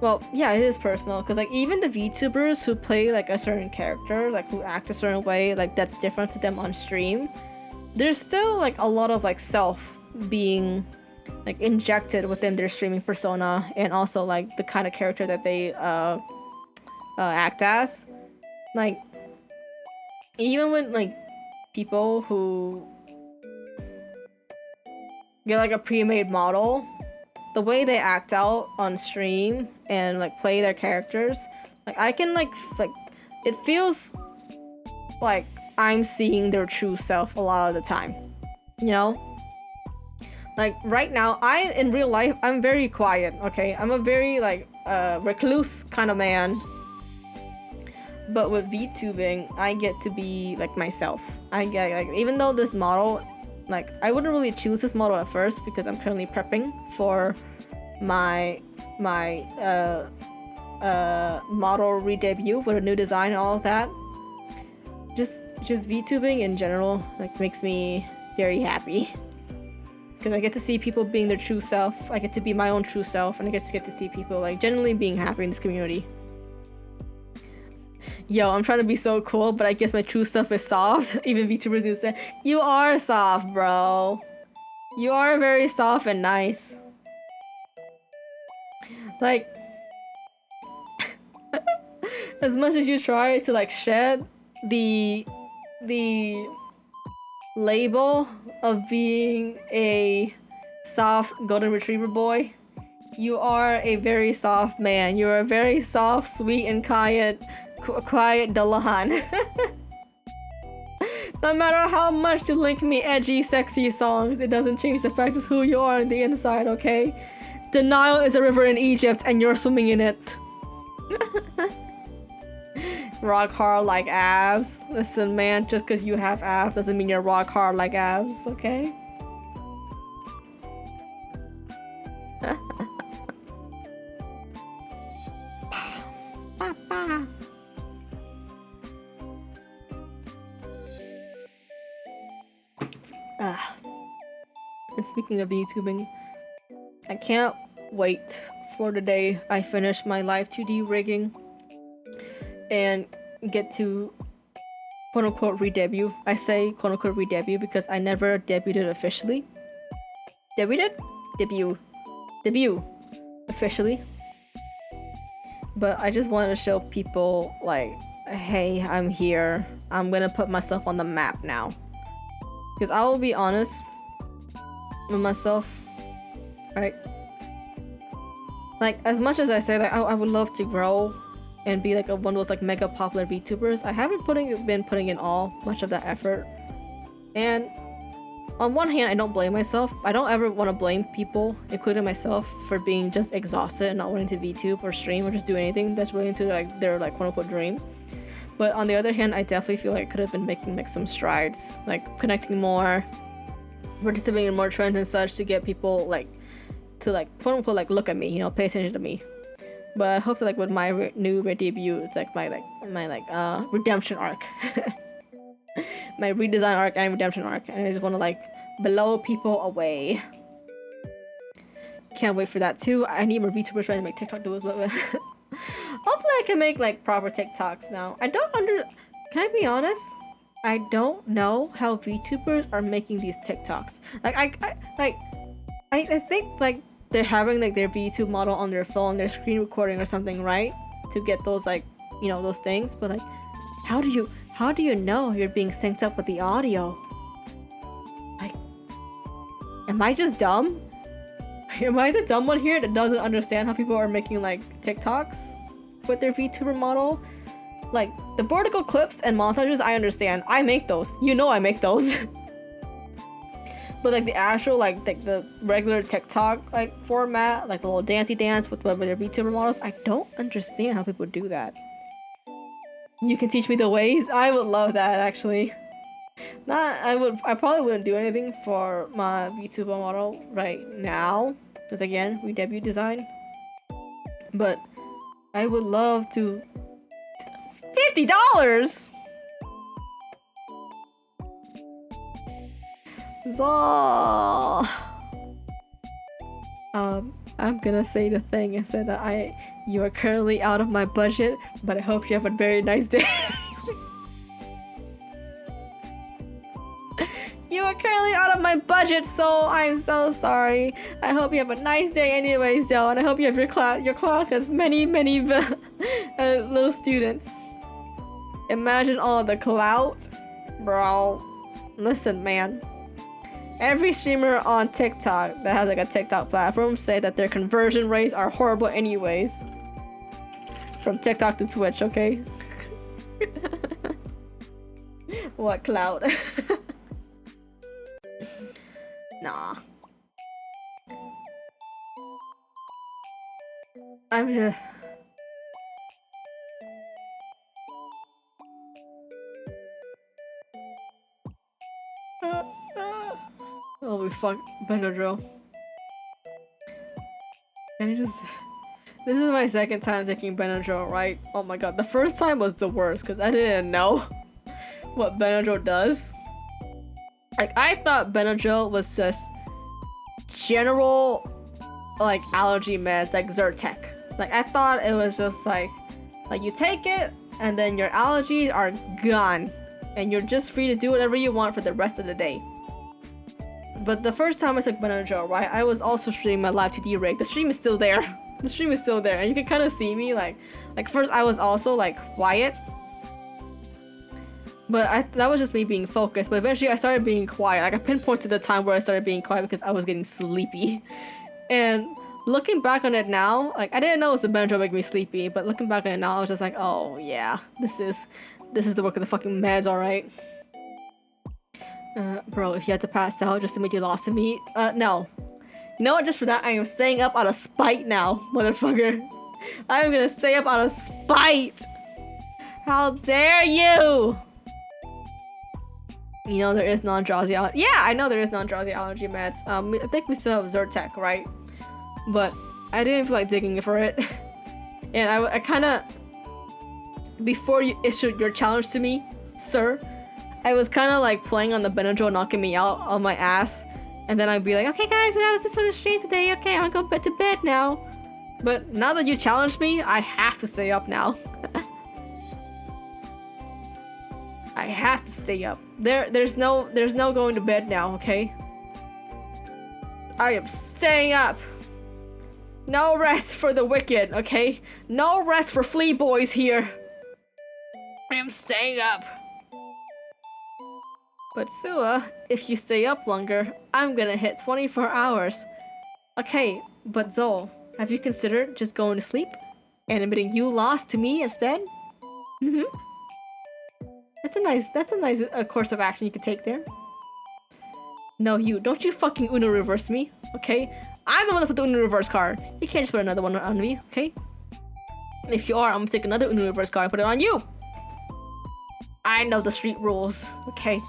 Well, yeah, it is personal, because like even the VTubers who play like a certain character, like who act a certain way, like that's different to them on stream, there's still like a lot of like self being like injected within their streaming persona, and also like the kind of character that they act as. Like even with like people who get like a pre-made model, the way they act out on stream and like play their characters, like I can like it feels like I'm seeing their true self a lot of the time, you know? Like right now, in real life, I'm very quiet, okay? I'm a very like recluse kind of man. But with VTubing, I get to be like myself. I get like, even though this model, like I wouldn't really choose this model at first because I'm currently prepping for my model re-debut with a new design and all of that. Just VTubing in general like makes me very happy because I get to see people being their true self. I get to be my own true self, and I get to see people like genuinely being happy in this community. Yo, I'm trying to be so cool, but I guess my true stuff is soft. Even VTubers do say, you are soft, bro. You are very soft and nice. Like, as much as you try to like shed the label of being a soft golden retriever boy, you are a very soft man. You are a very soft, sweet, and quiet Dalahan. No matter how much you link me edgy, sexy songs, it doesn't change the fact of who you are on the inside, okay? The Nile is a river in Egypt, and you're swimming in it. Rock hard like abs. Listen, man, just because you have abs doesn't mean you're rock hard like abs, okay? And speaking of YouTubing, I can't wait for the day I finish my live 2D rigging and get to quote-unquote re-debut. I say quote-unquote re-debut because I never debuted officially. Debuted? Debut. Officially. But I just wanted to show people, like, hey, I'm here. I'm gonna put myself on the map now. Because I will be honest with myself, right? Like, as much as I say that I would love to grow and be like one of those like mega popular VTubers, I haven't been putting in much of that effort. And on one hand, I don't blame myself. I don't ever want to blame people, including myself, for being just exhausted and not wanting to VTube or stream or just do anything that's related to like their like quote-unquote dream. But on the other hand, I definitely feel like I could have been making like some strides, like connecting more, participating in more trends and such to get people like to like quote-unquote like look at me, you know, pay attention to me. But I hope that like with my new debut, it's like my redemption arc. My redesign arc and redemption arc, and I just want to like blow people away. Can't wait for that too. I need more VTubers trying to make TikTok videos, but hopefully I can make like proper TikToks now. Can I be honest? I don't know how VTubers are making these TikToks. Like I think like they're having like their VTube model on their phone, their screen recording or something, right? To get those like, you know, those things. But like, how do you know you're being synced up with the audio? Like, am I just dumb? Am I the dumb one here that doesn't understand how people are making like TikToks with their VTuber model? Like, the vertical clips and montages, I understand. I make those. You know I make those. But like the actual like the regular TikTok like format, like the little dancey dance with their VTuber models, I don't understand how people do that. You can teach me the ways? I would love that, actually. I probably wouldn't do anything for my VTuber model right now, because again, we debut design. But I would love to. $50! Zah! I'm gonna say the thing and say that you are currently out of my budget, but I hope you have a very nice day. You are currently out of my budget, so I'm so sorry. I hope you have a nice day anyways, though, and I hope you have your class has many little students. Imagine all the clout. Bro, listen, man. Every streamer on TikTok that has like a TikTok platform say that their conversion rates are horrible anyways. From TikTok to Twitch, okay? What clout? Nah. I'm just... Holy fuck, Benadryl. Can I just... This is my second time taking Benadryl, right? Oh my god, the first time was the worst because I didn't know what Benadryl does. Like, I thought Benadryl was just general, like, allergy meds, like Zyrtec. Like, I thought it was just like you take it and then your allergies are gone, and you're just free to do whatever you want for the rest of the day. But the first time I took Benadryl, right, I was also streaming my live 2D rig. The stream is still there. The stream is still there, and you can kind of see me like first I was also like quiet, but that was just me being focused. But eventually I started being quiet. Like I pinpointed the time where I started being quiet because I was getting sleepy. And looking back on it now, like I didn't know it was the Benadryl making me sleepy, but looking back on it now, I was just like, oh yeah, this is the work of the fucking meds, alright. Bro, if you had to pass out just to make you lost to me, no. You know what, just for that, I am staying up out of spite now, motherfucker. I am gonna stay up out of spite! How dare you! You know there is non-drowsy allergy. Yeah, I know there is non-drowsy allergy meds. I think we still have Zyrtec, right? But I didn't feel like digging for it. And I kinda... Before you issued your challenge to me, sir, I was kinda like playing on the Benadryl knocking me out on my ass. And then I'd be like, okay guys, that was this for the stream today. Okay, I'm gonna go to bed now. But now that you challenged me, I have to stay up now. I have to stay up. There's no going to bed now, okay? I am staying up. No rest for the wicked, okay? No rest for flea boys here. I am staying up. But Sua, if you stay up longer, I'm gonna hit 24 hours. Okay, but Zol, have you considered just going to sleep and admitting you lost to me instead? That's a nice course of action you could take there. No, don't you fucking Uno reverse me, okay? I'm the one that put the Uno reverse card. You can't just put another one on me, okay? And if you are, I'm gonna take another Uno reverse card and put it on you. I know the street rules, okay?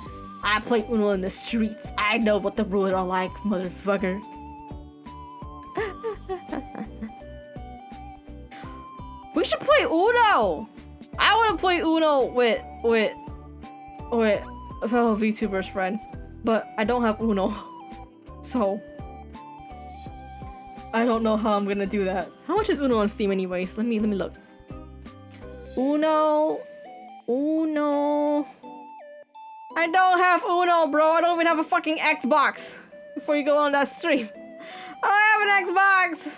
I play Uno in the streets. I know what the rules are like, motherfucker. We should play Uno! I wanna play Uno with fellow VTubers friends, but I don't have Uno. So I don't know how I'm gonna do that. How much is Uno on Steam anyways? Let me look. Uno. I don't have Uno, bro. I don't even have a fucking Xbox. Before you go on that stream, I don't have an Xbox.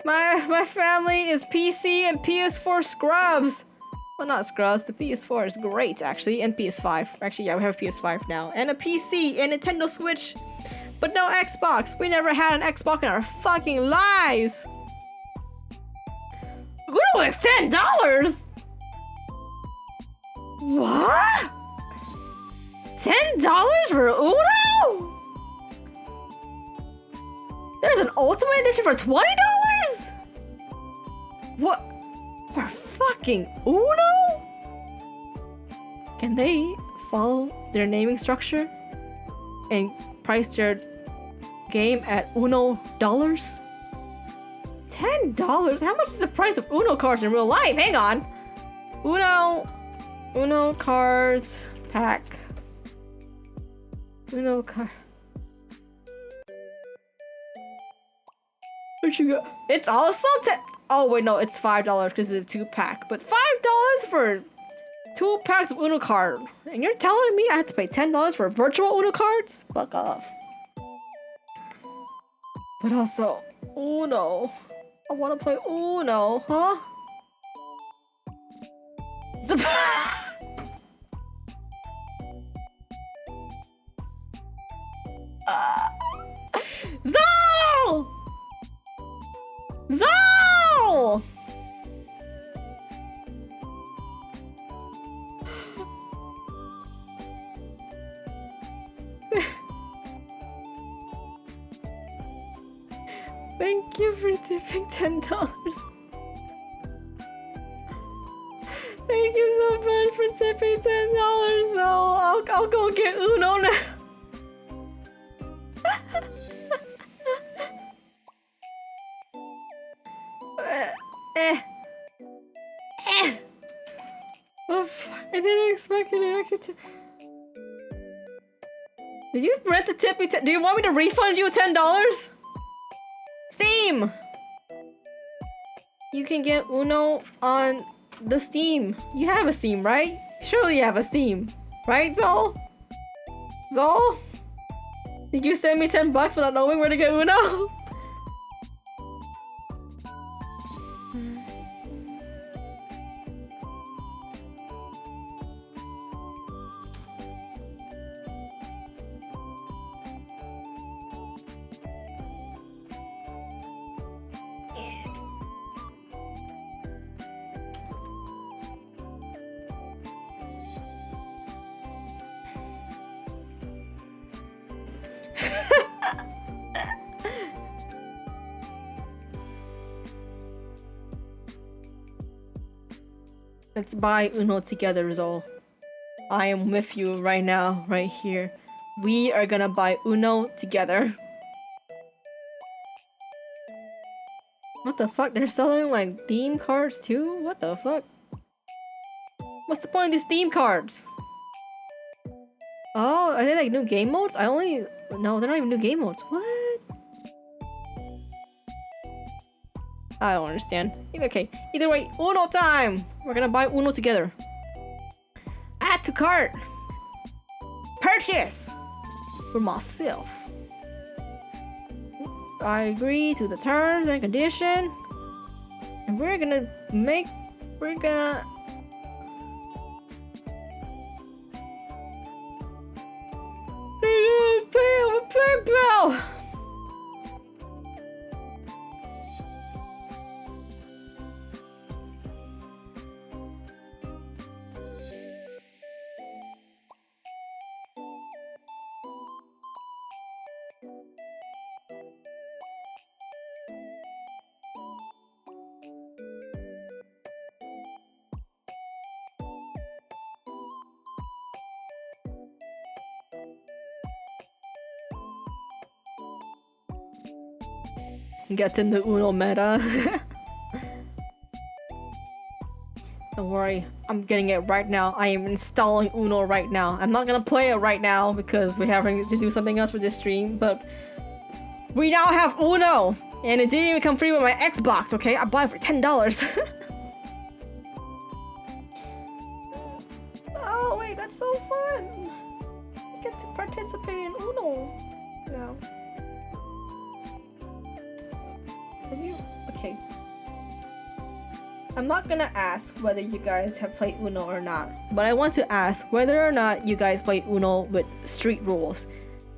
My family is PC and PS4 scrubs. Well, not scrubs. The PS4 is great, actually, and PS5. Actually, yeah, we have a PS5 now, and a PC, and Nintendo Switch, but no Xbox. We never had an Xbox in our fucking lives. Uno is $10. What? $10 for Uno? There's an Ultimate Edition for $20? What? For fucking Uno? Can they follow their naming structure and price their game at Uno dollars? $10? How much is the price of Uno cards in real life? Hang on. Uno cards pack. Uno card. What you got? It's also oh wait, no, it's $5 because it's a 2-pack. But $5 for 2 packs of Uno card. And you're telling me I have to pay $10 for virtual Uno cards? Fuck off. But also, Uno. I want to play Uno, huh? Zal! Zal! Thank you for tipping $10. Thank you so much for tipping $10. So I'll go get Uno now. Oh, I didn't expect you to actually Did you rent the tip? Do you want me to refund you $10? Steam! You can get Uno on the Steam. You have a Steam, right? Surely you have a Steam, right, Zol? Zol? Did you send me 10 bucks without knowing where to get Uno? Let's buy Uno together, Zol. I am with you right now, right here. We are gonna buy Uno together. What the fuck? They're selling like theme cards too? What the fuck? What's the point of these theme cards? Oh, are they like new game modes? No, they're not even new game modes. What? I don't understand. Okay, either way, Uno time! We're gonna buy Uno together. Add to cart! Purchase! For myself. I agree to the terms and condition. And we're gonna... Pay over PayPal! Get in the Uno meta. Don't worry, I'm getting it right now. I am installing Uno right now. I'm not gonna play it right now because we're having to do something else for this stream, but we now have Uno! And it didn't even come free with my Xbox, okay? I bought it for $10. Oh wait, that's so fun! I get to participate in Uno now. Okay. I'm not gonna ask whether you guys have played Uno or not, but I want to ask whether or not you guys played Uno with street rules,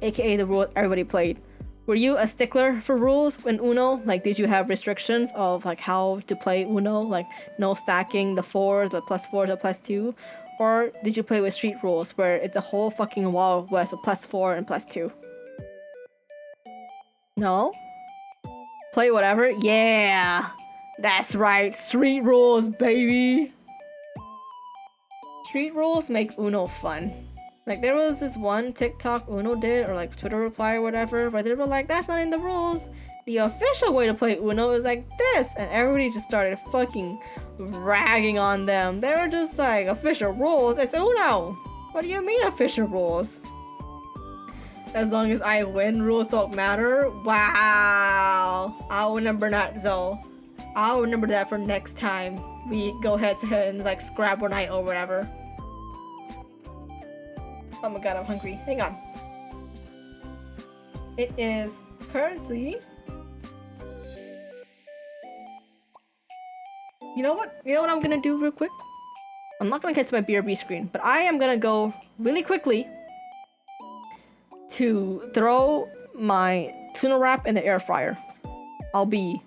aka the rule everybody played. Were you a stickler for rules in Uno? Like, did you have restrictions of like how to play Uno, like no stacking the fours, the +4, the +2, or did you play with street rules where it's a whole fucking Wild West of +4 and +2? No? Play whatever? Yeah! That's right, street rules, baby! Street rules make Uno fun. Like, there was this one TikTok Uno did, or like Twitter reply or whatever, where they were like, that's not in the rules. The official way to play Uno is like this! And everybody just started fucking ragging on them. They were just like, official rules? It's Uno! What do you mean official rules? As long as I win, rules don't matter. Wow. I'll remember that, Zoe. I'll remember that for next time we go head to head and like Scrabble night or whatever. Oh my god, I'm hungry. Hang on. It is currently... You know what? You know what I'm gonna do real quick? I'm not gonna get to my BRB screen, but I am gonna go really quickly to throw my tuna wrap in the air fryer. I'll be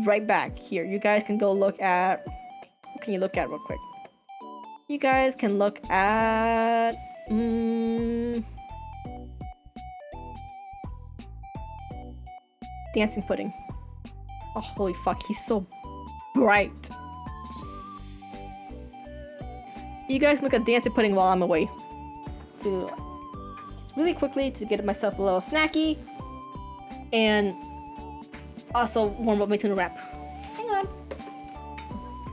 right back here. You guys can go look at... What can you look at real quick? You guys can look at... Dancing pudding. Oh, holy fuck, he's so bright. You guys look at dancing pudding while I'm away. To really quickly to get myself a little snacky and also warm up my tuna wrap. Hang on.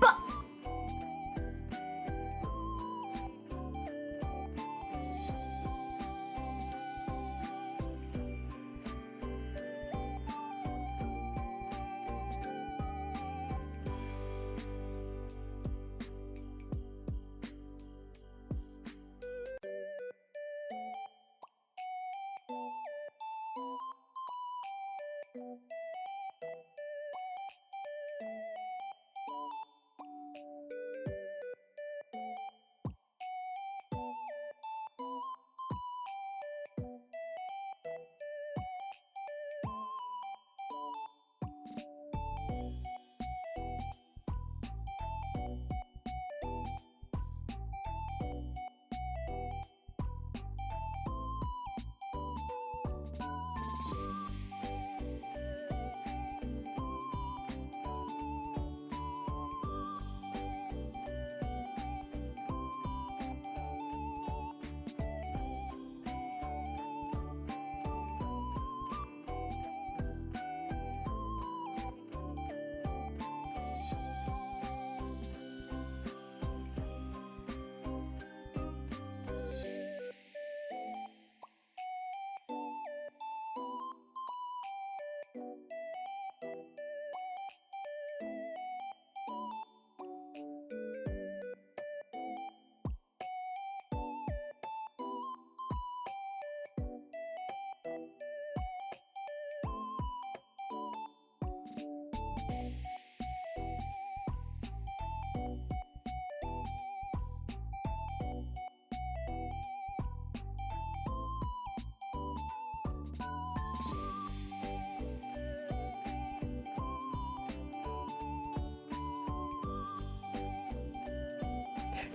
Bah!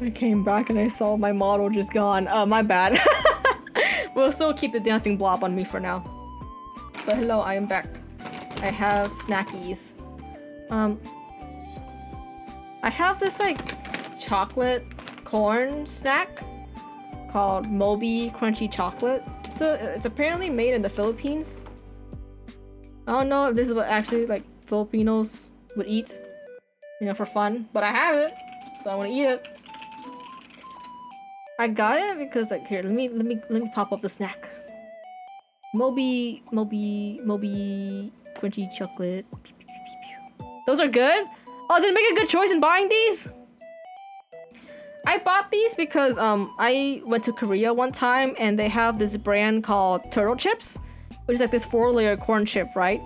I came back and I saw my model just gone. My bad. We'll still keep the dancing blob on me for now. But hello, I am back. I have snackies. I have this like chocolate corn snack called Moby Crunchy Chocolate. It's apparently made in the Philippines. I don't know if this is what actually like Filipinos would eat, you know, for fun, but I have it, so I want to eat it. I got it because like here, let me pop up the snack. Moby Crunchy Chocolate. Those are good. Oh, did I make a good choice in buying these? I bought these because I went to Korea one time and they have this brand called Turtle Chips, which is like this 4-layer corn chip, right?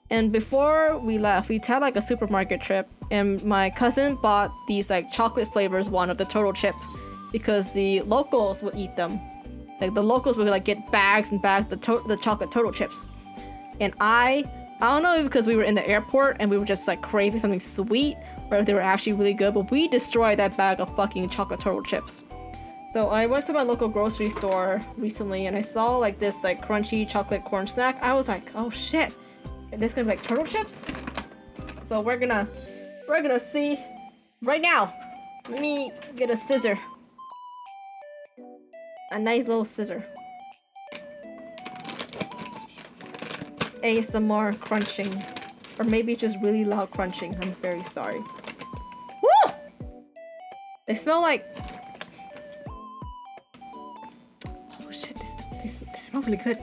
And before we left, we had like a supermarket trip and my cousin bought these like chocolate flavors one of the turtle chips because the locals would eat them. Like the locals would like get bags and bags of the chocolate turtle chips. And I don't know if because we were in the airport and we were just like craving something sweet or if they were actually really good, but we destroyed that bag of fucking chocolate turtle chips. So I went to my local grocery store recently and I saw like this like crunchy chocolate corn snack. I was like, oh shit, is this gonna be like turtle chips? So we're gonna see right now. Let me get a scissor. A nice little scissor. ASMR crunching. Or maybe just really loud crunching. I'm very sorry. Woo! They smell like... Oh shit, they smell really good.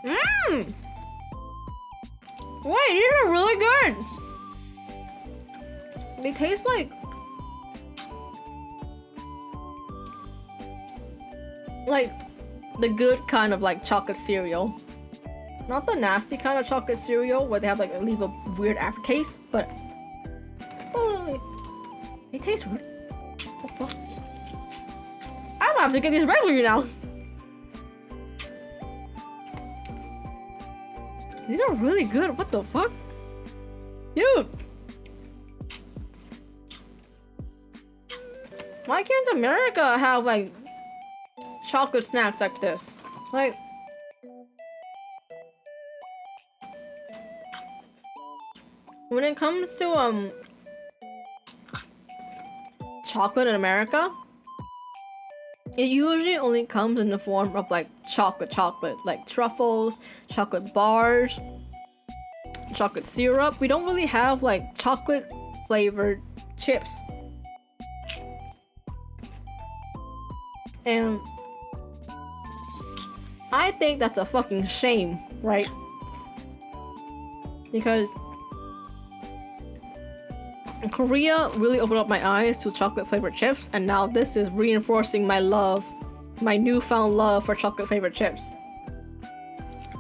Mmm! Wait, these are really good! They taste like the good kind of like chocolate cereal. Not the nasty kind of chocolate cereal where they have like leave a weird aftertaste, but oh, they taste weird. Oh, fuck. I'm gonna have to get these regularly now. These are really good. What the fuck? Dude! Why can't America have like chocolate snacks like this? It's like when it comes to chocolate in America, it usually only comes in the form of like chocolate, like truffles, chocolate bars, chocolate syrup. We don't really have like chocolate flavored chips. And I think that's a fucking shame, right? Because Korea really opened up my eyes to chocolate flavored chips, and now this is reinforcing my love, my newfound love for chocolate flavored chips.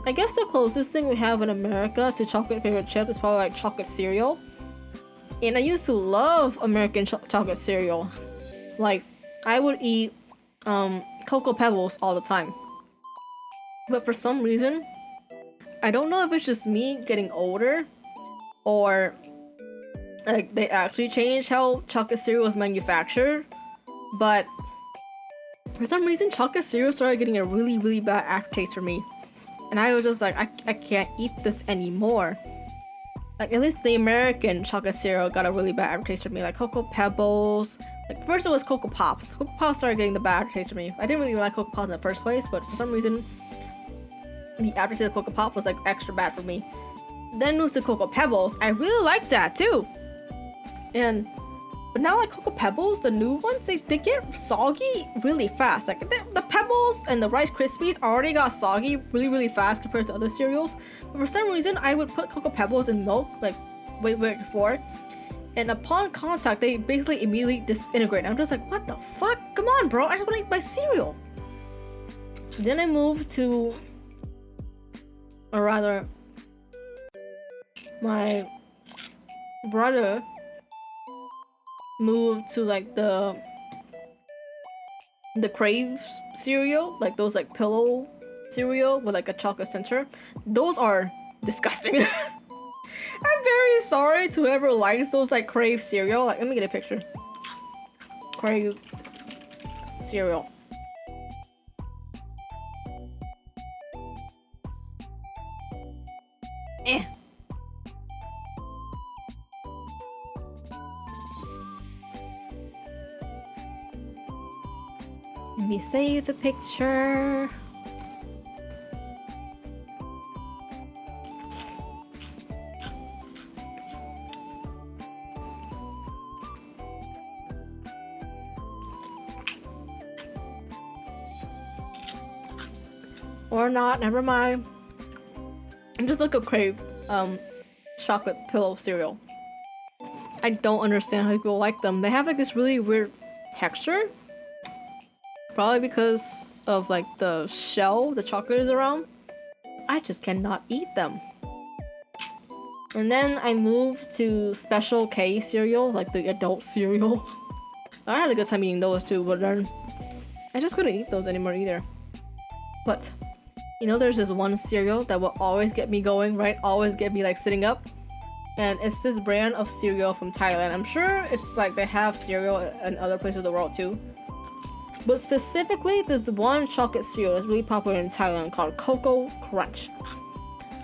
I guess the closest thing we have in America to chocolate flavored chips is probably like chocolate cereal. And I used to love American chocolate cereal. Like, I would eat Cocoa Pebbles all the time. But for some reason, I don't know if it's just me getting older or like they actually changed how chocolate cereal is manufactured, but for some reason chocolate cereal started getting a really bad aftertaste for me. And I was just like, I can't eat this anymore. Like, at least the American chocolate cereal got a really bad aftertaste for me. Like Cocoa Pebbles. Like, first it was Cocoa Pops. Cocoa Pops started getting the bad aftertaste for me. I didn't really like Cocoa Pops in the first place, but for some reason the aftertaste of Cocoa Pop was like extra bad for me. Then moved to Cocoa Pebbles. I really liked that too. But now like Cocoa Pebbles, the new ones, they get soggy really fast. Like the Pebbles and the Rice Krispies already got soggy really fast compared to other cereals. But for some reason, I would put Cocoa Pebbles in milk like way before, and upon contact, they basically immediately disintegrate. I'm just like, what the fuck? Come on, bro! I just want to eat my cereal. Then I moved to, or rather, my brother moved to like the Crave cereal, like those like pillow cereal with like a chocolate center. Those are disgusting. I'm very sorry to whoever likes those like Crave cereal. Like, let me get a picture. Crave cereal. Eh. Let me save the picture. Or not, never mind. I'm just looking at Crave chocolate pillow cereal. I don't understand how people like them. They have like this really weird texture. Probably because of like the shell the chocolate is around. I just cannot eat them. And then I moved to Special K cereal, like the adult cereal. I had a good time eating those too, but then I just couldn't eat those anymore either. But you know, there's this one cereal that will always get me going, right? Always get me like sitting up. And it's this brand of cereal from Thailand. I'm sure it's like they have cereal in other places of the world too. But specifically, this one chocolate cereal is really popular in Thailand called Cocoa Crunch.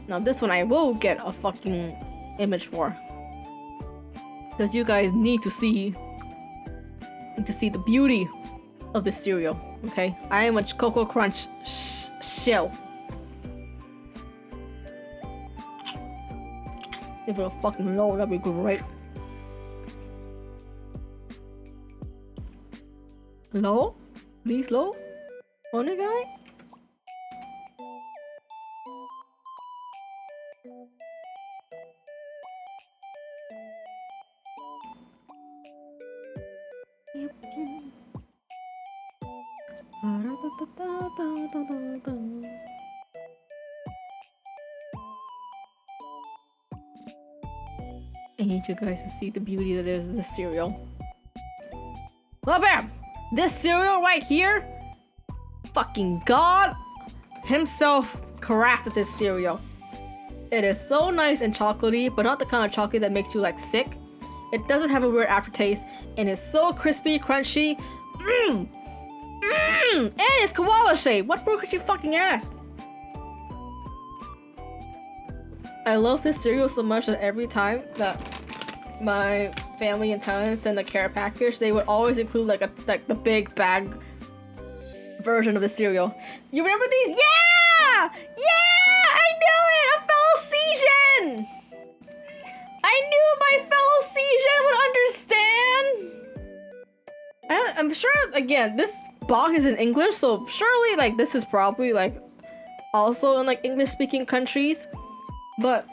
Now this one I will get a fucking image for. Because you guys need to see the beauty of this cereal, okay? I am a Cocoa Crunch shell. If it were fucking low, that'd be great. Low? Please low? Only guy? I need you guys to see the beauty that is this cereal. Well, bam! This cereal right here, fucking God himself crafted this cereal. It is so nice and chocolatey, but not the kind of chocolate that makes you like sick. It doesn't have a weird aftertaste, and it's so crispy, crunchy. And it's koala shaped. What more could you fucking ask? I love this cereal so much that every time that my family in Thailand send a care package, they would always include like the big bag version of the cereal. You remember these? Yeah! Yeah! I knew it! A fellow Cesian! I knew my fellow Cesian would understand! I'm sure, again, this box is in English, so surely like this is probably like also in like English speaking countries. But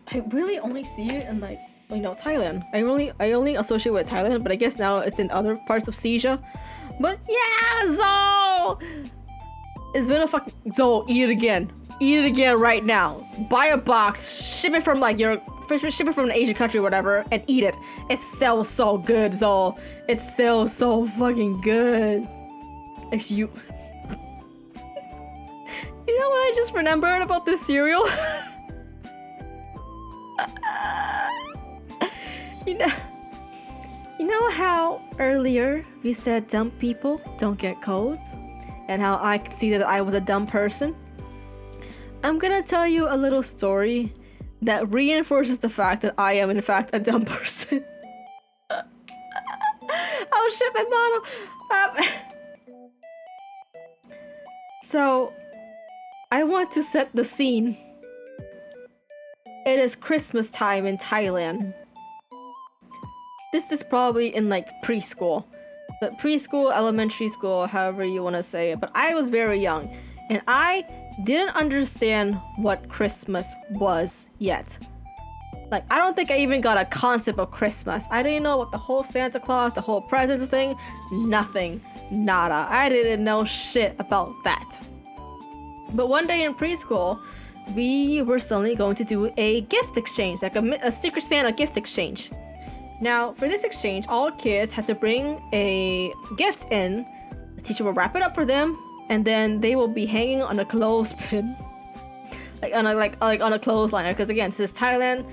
I really only see it in like, you know, Thailand. I only associate with Thailand, but I guess now it's in other parts of Asia. But yeah, Zo! It's been a fucking... Zo, eat it again. Eat it again right now. Buy a box, ship it from like ship it from an Asian country or whatever, and eat it. It's still so good, Zo. It's still so fucking good. Actually, you know what I just remembered about this cereal? You know how earlier we said dumb people don't get colds? And how I conceded that I was a dumb person? I'm gonna tell you a little story that reinforces the fact that I am in fact a dumb person. Oh shit, my bottle! So, I want to set the scene. It is Christmas time in Thailand. This is probably in like preschool. But preschool, elementary school, however you want to say it. But I was very young. And I didn't understand what Christmas was yet. Like, I don't think I even got a concept of Christmas. I didn't know what the whole Santa Claus, the whole presents thing. Nothing. Nada. I didn't know shit about that. But one day in preschool, we were suddenly going to do a gift exchange, like a Secret Santa gift exchange. Now, for this exchange, all kids had to bring a gift in. The teacher will wrap it up for them, and then they will be hanging on a clothespin, like on a clothesline. Because again, this is Thailand.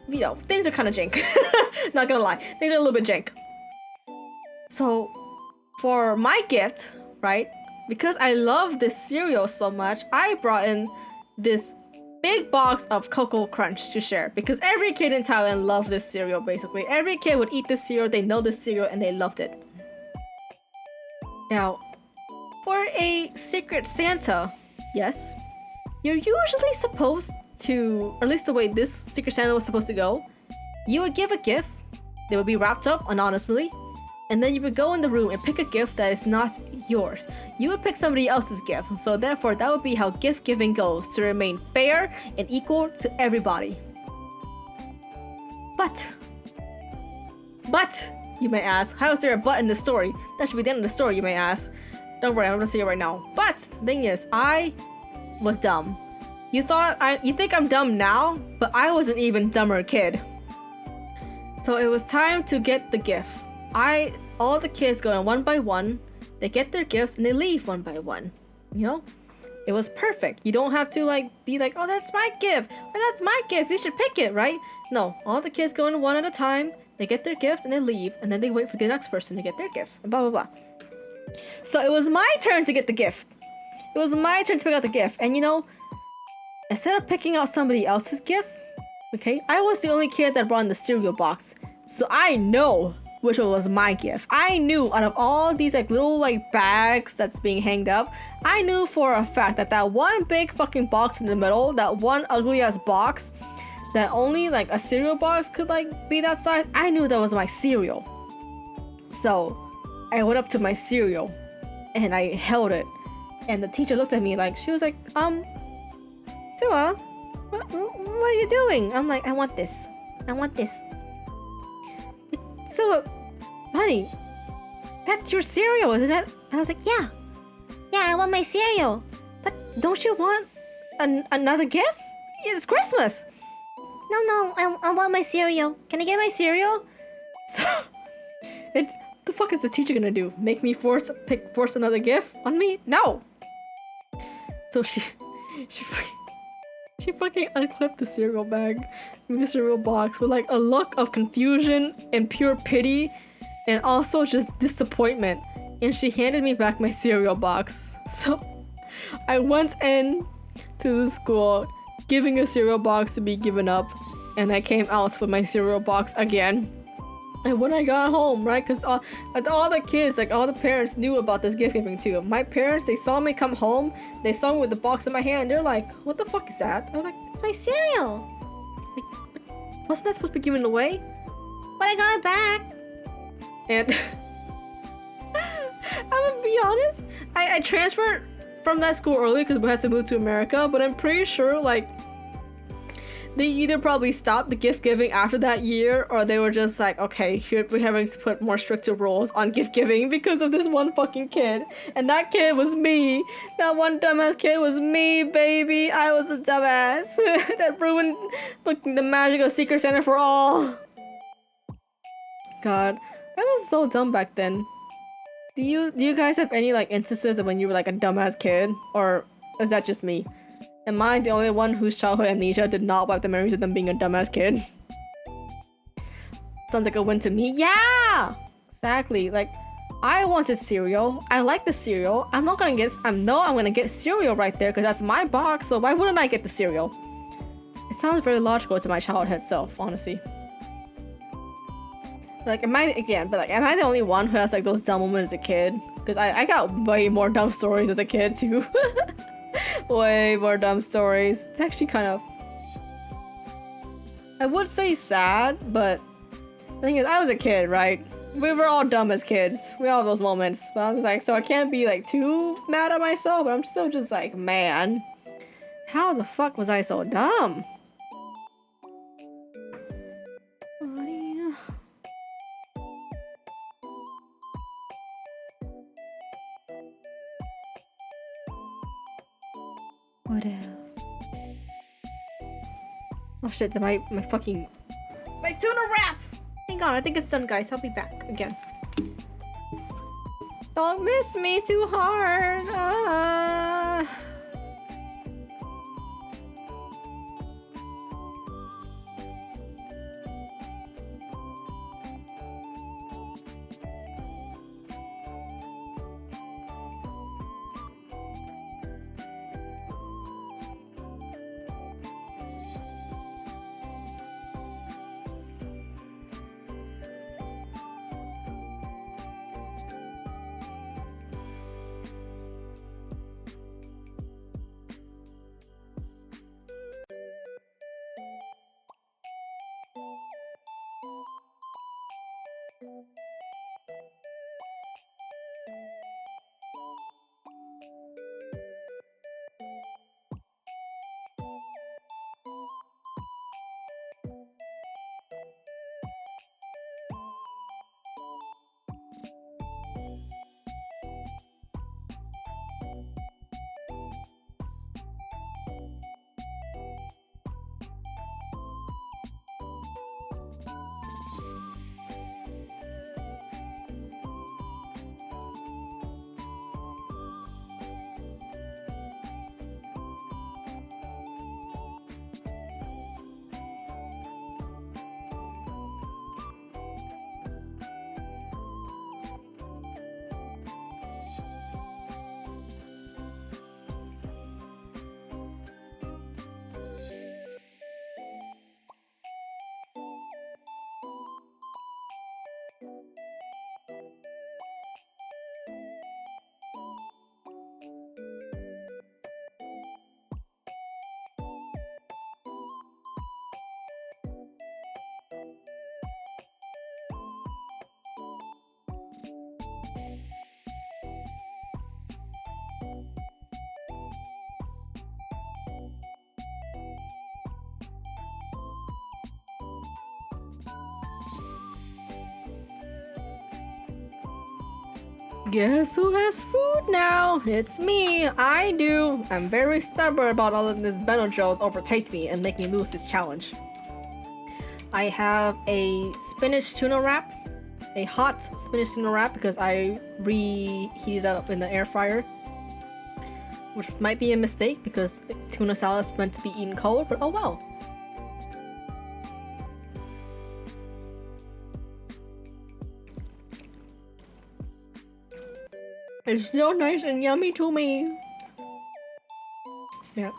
you know, things are kind of jank. Not gonna lie, things are a little bit jank. So, for my gift, right, because I love this cereal so much, I brought in this big box of Cocoa Crunch to share. Because every kid in Thailand loved this cereal, basically. Every kid would eat this cereal, they know this cereal, and they loved it. Now, for a Secret Santa, yes, you're usually supposed to, or at least the way this Secret Santa was supposed to go, you would give a gift, they would be wrapped up anonymously, and then you would go in the room and pick a gift that is not yours. You would pick somebody else's gift, so therefore that would be how gift giving goes, to remain fair and equal to everybody. But, you may ask, how is there a but in the story? That should be the end of the story, you may ask. Don't worry, I'm gonna say it right now. But the thing is, I was dumb. You think I'm dumb now, but I was an even dumber kid. So it was time to get the gift. All the kids go in one by one, they get their gifts and they leave one by one. You know? It was perfect. You don't have to like be like, oh, that's my gift, or that's my gift, you should pick it, right? No, all the kids go in one at a time, they get their gift and they leave, and then they wait for the next person to get their gift, and blah blah blah. So it was my turn to get the gift. It was my turn to pick out the gift, and you know, instead of picking out somebody else's gift, okay, I was the only kid that brought in the cereal box. So I know which one was my gift. I knew out of all these like little like bags that's being hanged up, I knew for a fact that that one big fucking box in the middle, that one ugly ass box, that only like a cereal box could like be that size, I knew that was my cereal. So I went up to my cereal and I held it, and the teacher looked at me like, she was like, Sua, what are you doing? I'm like, I want this. So, honey, that's your cereal, isn't it? I was like, yeah, I want my cereal. But don't you want another gift? It's Christmas. No, I want my cereal. Can I get my cereal? So, the fuck is the teacher gonna do? Make me force another gift on me? No. So she fucking unclipped the cereal bag, the cereal box, with like a look of confusion and pure pity and also just disappointment, and she handed me back my cereal box. So I went in to the school giving a cereal box to be given up, and I came out with my cereal box again. And when I got home, right, because all the kids, like all the parents knew about this gift giving too. My parents, they saw me come home, they saw me with the box in my hand, they're like, what the fuck is that? I was like, it's my cereal. Like, wasn't that supposed to be given away? But I got it back. And I'm gonna be honest, I transferred from that school early because we had to move to America, but I'm pretty sure like they either probably stopped the gift giving after that year, or they were just like, okay, we're having to put more stricter rules on gift giving because of this one fucking kid. And that kid was me. That one dumbass kid was me, baby. I was a dumbass that ruined the magic of Secret Santa for all. God, I was so dumb back then. Do you guys have any like instances of when you were like a dumbass kid, or is that just me? Am I the only one whose childhood amnesia did not wipe the memories of them being a dumbass kid? Sounds like a win to me. Yeah! Exactly. Like, I wanted cereal. I like the cereal. I'm gonna get cereal right there because that's my box, so why wouldn't I get the cereal? It sounds very logical to my childhood self, honestly. Like, am I the only one who has like those dumb moments as a kid? Because I got way more dumb stories as a kid too. Way more dumb stories. It's actually kind of, I would say sad, but the thing is, I was a kid, right? We were all dumb as kids. We all have those moments. But I was like, so I can't be like too mad at myself, but I'm still just like, man, how the fuck was I so dumb? What else? Oh shit, my tuna wrap! Hang on, I think it's done, guys. I'll be back again. Don't miss me too hard. Guess who has food now? It's me. I do. I'm very stubborn about all of this Benadryl overtake me and make me lose this challenge. I have a spinach tuna wrap, a hot spinach tuna wrap because I reheated that up in the air fryer, which might be a mistake because tuna salad is meant to be eaten cold, but oh well. It's so nice and yummy to me. Yeah.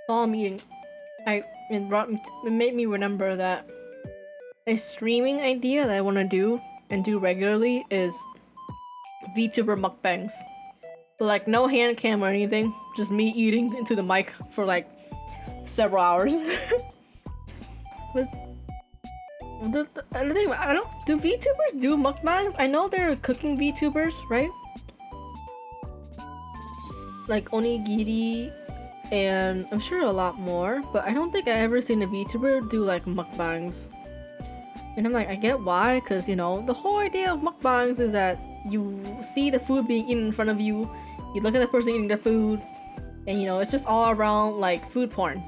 All I'm eating. It made me remember that a streaming idea that I want to do and do regularly is VTuber mukbangs. So like no hand cam or anything, just me eating into the mic for like several hours. The thing, I don't do VTubers do mukbangs? I know they're cooking VTubers, right? Like onigiri, and I'm sure a lot more, but I don't think I ever seen a VTuber do like mukbangs. And I'm like, I get why, because you know, the whole idea of mukbangs is that you see the food being eaten in front of you, you look at the person eating the food, and you know, it's just all around like food porn.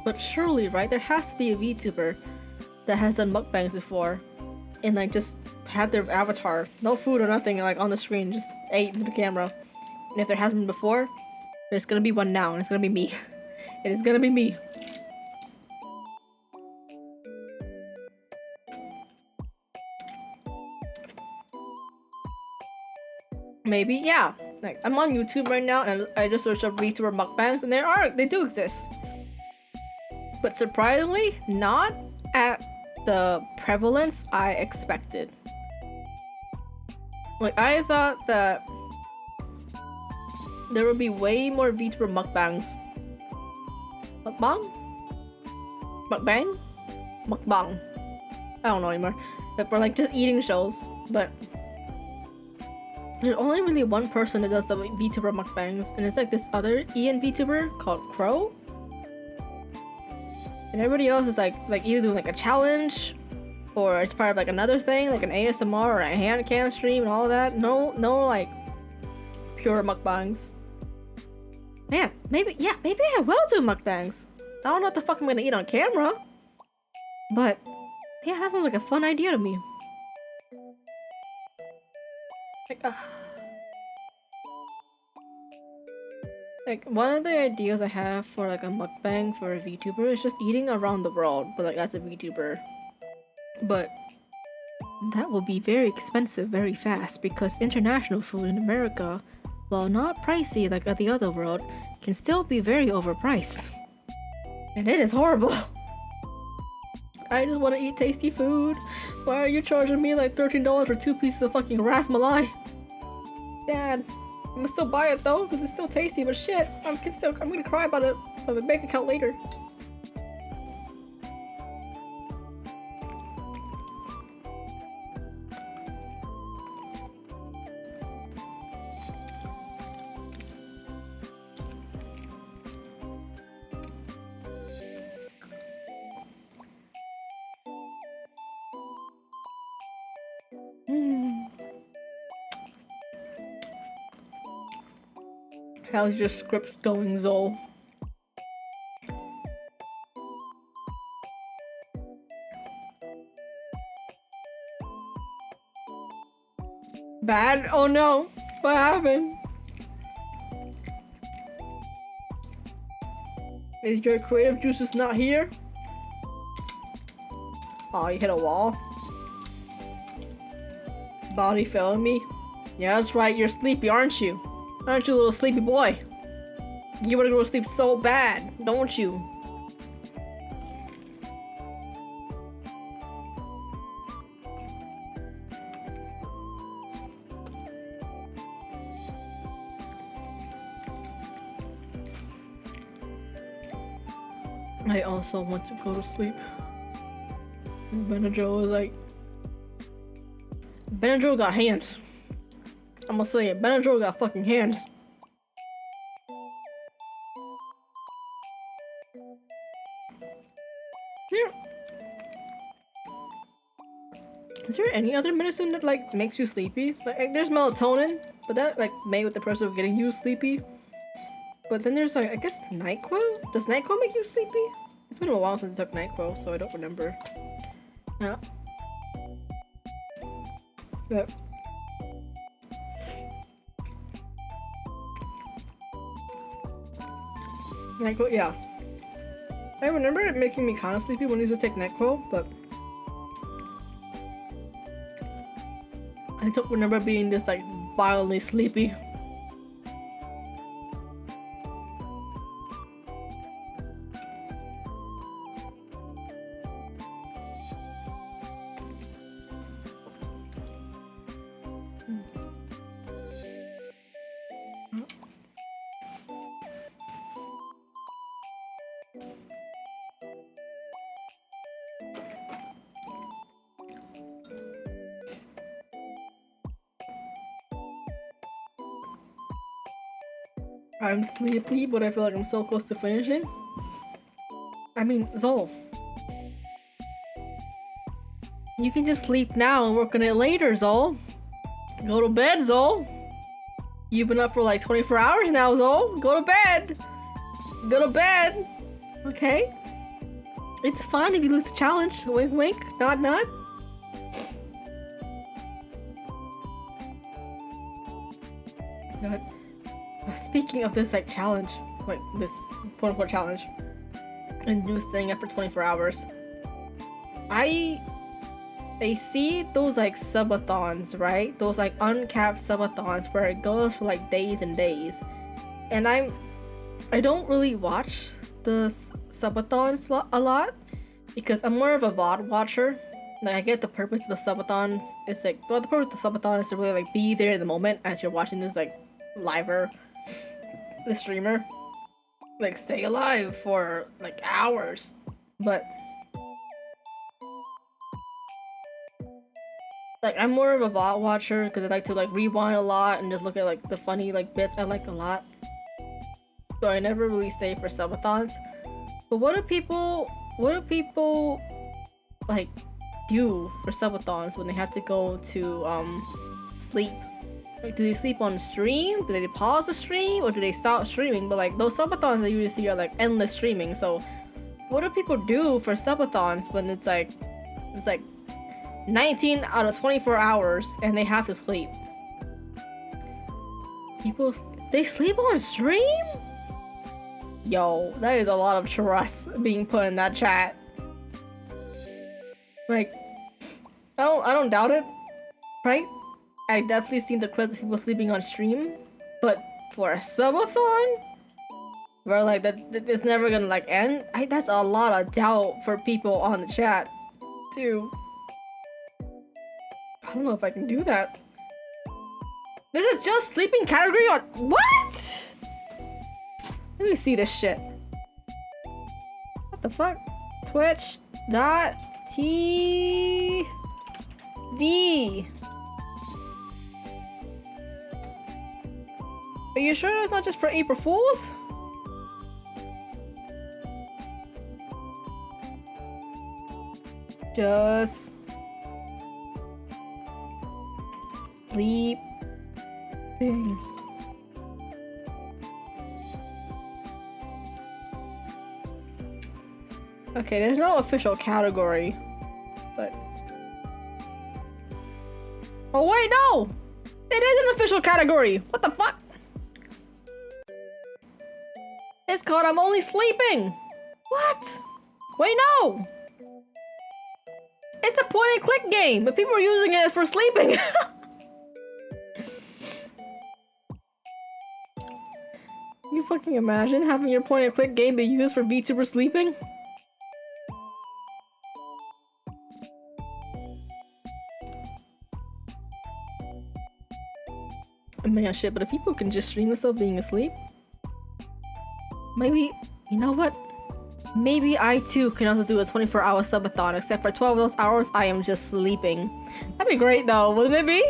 But surely, right, there has to be a VTuber that has done mukbangs before and like just had their avatar, no food or nothing, like on the screen, just ate into the camera. And if there hasn't been before, there's gonna be one now, and it's gonna be me. It is gonna be me. Maybe, yeah. Like I'm on YouTube right now and I just searched up VTuber mukbangs and they do exist. But surprisingly, not at the prevalence I expected. Like I thought that there would be way more VTuber mukbangs. Mukbang? Mukbang? Mukbang. I don't know anymore. That were like just eating shows, but there's only really one person that does the VTuber mukbangs, and it's like this other ENVtuber called Crow. And everybody else is like either doing like a challenge, or it's part of like another thing, like an ASMR or a hand cam stream and all of that. No like pure mukbangs. Man, maybe I will do mukbangs. I don't know what the fuck I'm gonna eat on camera, but yeah, that sounds like a fun idea to me. Like one of the ideas I have for like a mukbang for a VTuber is just eating around the world, but like as a VTuber. But that will be very expensive very fast because international food in America, while not pricey like at the other world, can still be very overpriced. And it is horrible. I just want to eat tasty food. Why are you charging me like $13 for 2 pieces of fucking ras malai? Dad, I'm gonna still buy it though, because it's still tasty, but shit, I'm gonna cry about it on my bank account later. How's your script going, Zol? Bad? Oh no! What happened? Is your creative juices not here? Oh, you hit a wall? Body failing me? Yeah, that's right, you're sleepy, aren't you? Aren't you, little sleepy boy? You wanna go to sleep so bad, don't you? I also want to go to sleep. Benadryl is like Benadryl got hands. I'm gonna say it. Benadryl got fucking hands. Is there any other medicine that like makes you sleepy? Like there's melatonin, but that like made with the purpose of getting you sleepy. But then there's like I guess NyQuil. Does NyQuil make you sleepy? It's been a while since I took NyQuil, so I don't remember. Yeah. But NyQuil, yeah. I remember it making me kind of sleepy when I used to take NyQuil, but I don't remember being this like violently sleepy. I'm sleepy, but I feel like I'm so close to finishing. I mean, Zol, you can just sleep now and work on it later, Zol. Go to bed, Zol. You've been up for like 24 hours now, Zol. Go to bed. Go to bed. Okay? It's fine if you lose the challenge. Wink, wink. Nod, nod. Good. Speaking of this like challenge, like this quote-unquote challenge, and you staying up for 24 hours, I see those like subathons, right? Those like uncapped subathons where it goes for like days and days, and I don't really watch the subathons a lot because I'm more of a VOD watcher. Like I get the purpose of the subathons. It's like, well, the purpose of the subathon is to really like be there in the moment as you're watching this like liver. The streamer like stay alive for like hours, but like I'm more of a VOD watcher because I like to like rewind a lot and just look at like the funny like bits I like a lot, so I never really stay for subathons. But what do people like do for subathons when they have to go to sleep? Like, do they sleep on stream? Do they pause the stream? Or do they stop streaming? But like those subathons I usually see are like endless streaming. So what do people do for subathons when it's like 19 out of 24 hours and they have to sleep? People, they sleep on stream? Yo, that is a lot of trust being put in that chat. Like, I don't doubt it, right? I definitely seen the clips of people sleeping on stream, but for a subathon, where like that it's never gonna like end, that's a lot of doubt for people on the chat, too. I don't know if I can do that. There's a just sleeping category on what? Let me see this shit. What the fuck? Twitch.tv. Are you sure it's not just for April Fools? Just sleeping. Okay, there's no official category, but oh wait, no! It is an official category! What the fuck? It's called I'm Only Sleeping! What? Wait, no! It's a point and click game, but people are using it for sleeping! You fucking imagine having your point and click game be used for VTuber sleeping? Oh man, shit, but if people can just stream themselves being asleep, maybe, you know what? Maybe I too can also do a 24-hour subathon, except for 12 of those hours I am just sleeping. That'd be great though, wouldn't it be?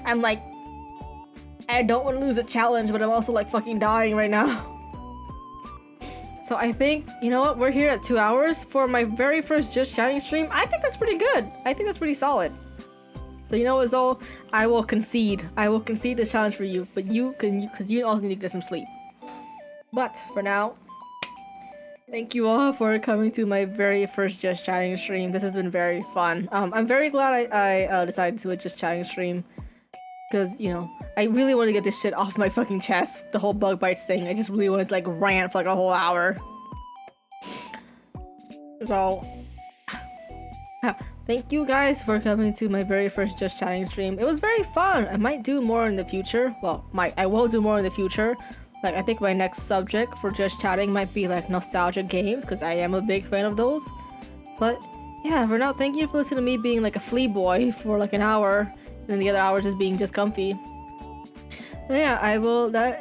I'm like, I don't want to lose a challenge, but I'm also like fucking dying right now. So I think, you know what, we're here at 2 hours for my very first Just Chatting stream. I think that's pretty good. I think that's pretty solid. So you know what, Zoe? I will concede. I will concede this challenge for you, but because you also need to get some sleep. But for now, thank you all for coming to my very first Just Chatting stream. This has been very fun. I'm very glad I decided to do a Just Chatting stream. Because, you know, I really want to get this shit off my fucking chest. The whole bug bites thing. I just really wanted to, like, rant for, like, a whole hour. So, thank you guys for coming to my very first Just Chatting stream. It was very fun. I might do more in the future. Well, I will do more in the future. Like, I think my next subject for Just Chatting might be, like, nostalgia games. Because I am a big fan of those. But, yeah, for now, thank you for listening to me being, like, a flea boy for, like, an hour. And the other hours just being just comfy. So yeah, I will. Oh,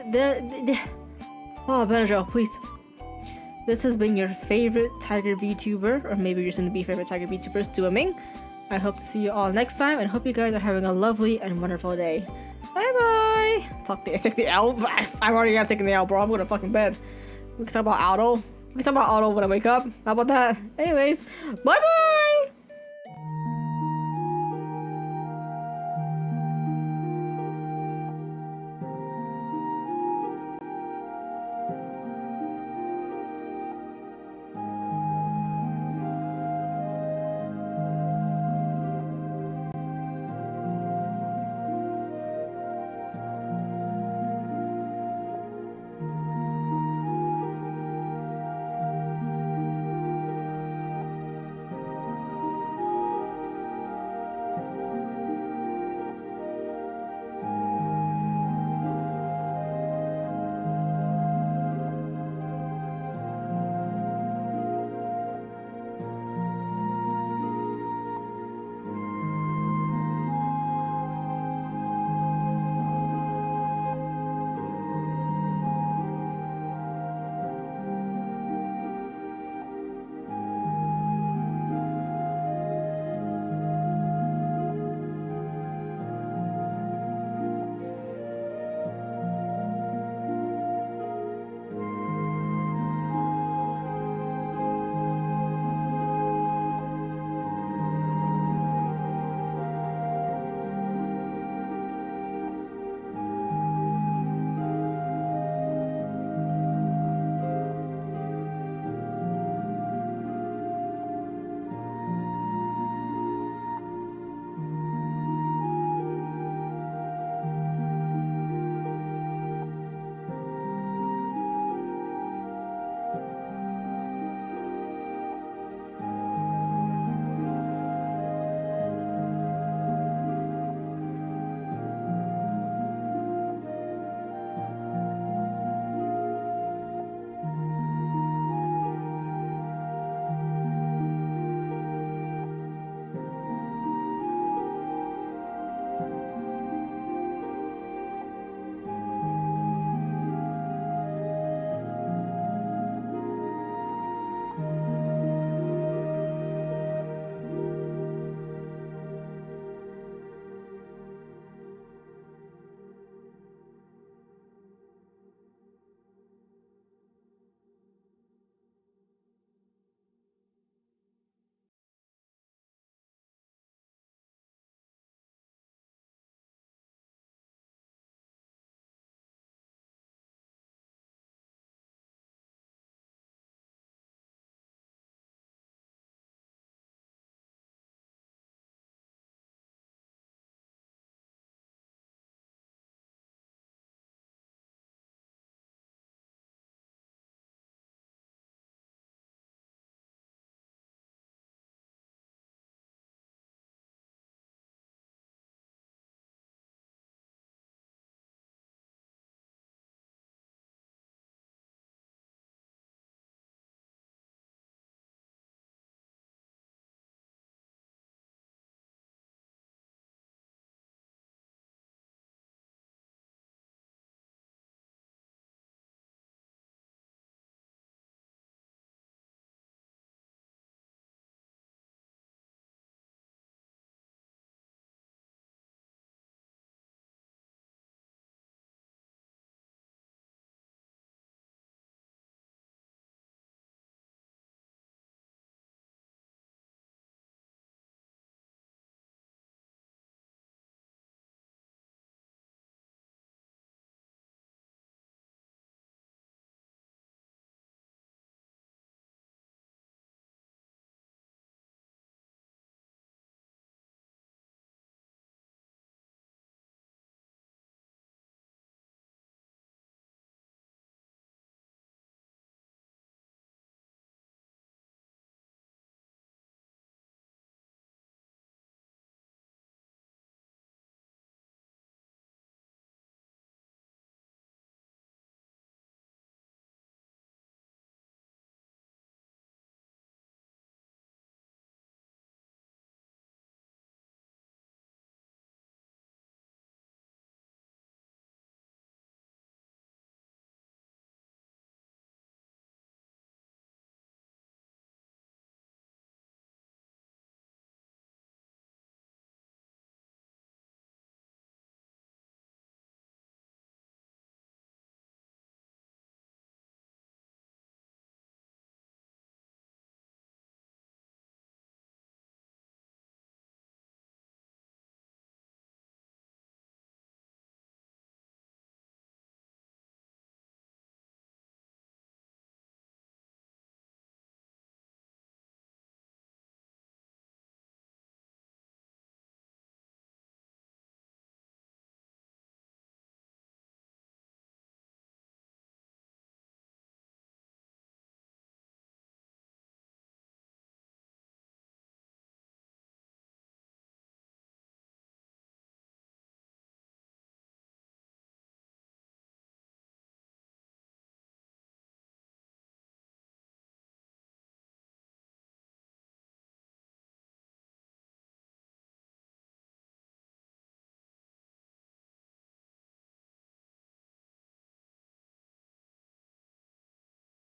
Benadryl, please. This has been your favorite Tiger VTuber, or maybe your soon-to-be favorite Tiger VTuber, Sua Ming. I hope to see you all next time, and hope you guys are having a lovely and wonderful day. Bye bye. Take the L. I've already got taken the L, bro. I'm going to fucking bed. We can talk about auto. We can talk about auto when I wake up. How about that? Anyways, bye bye.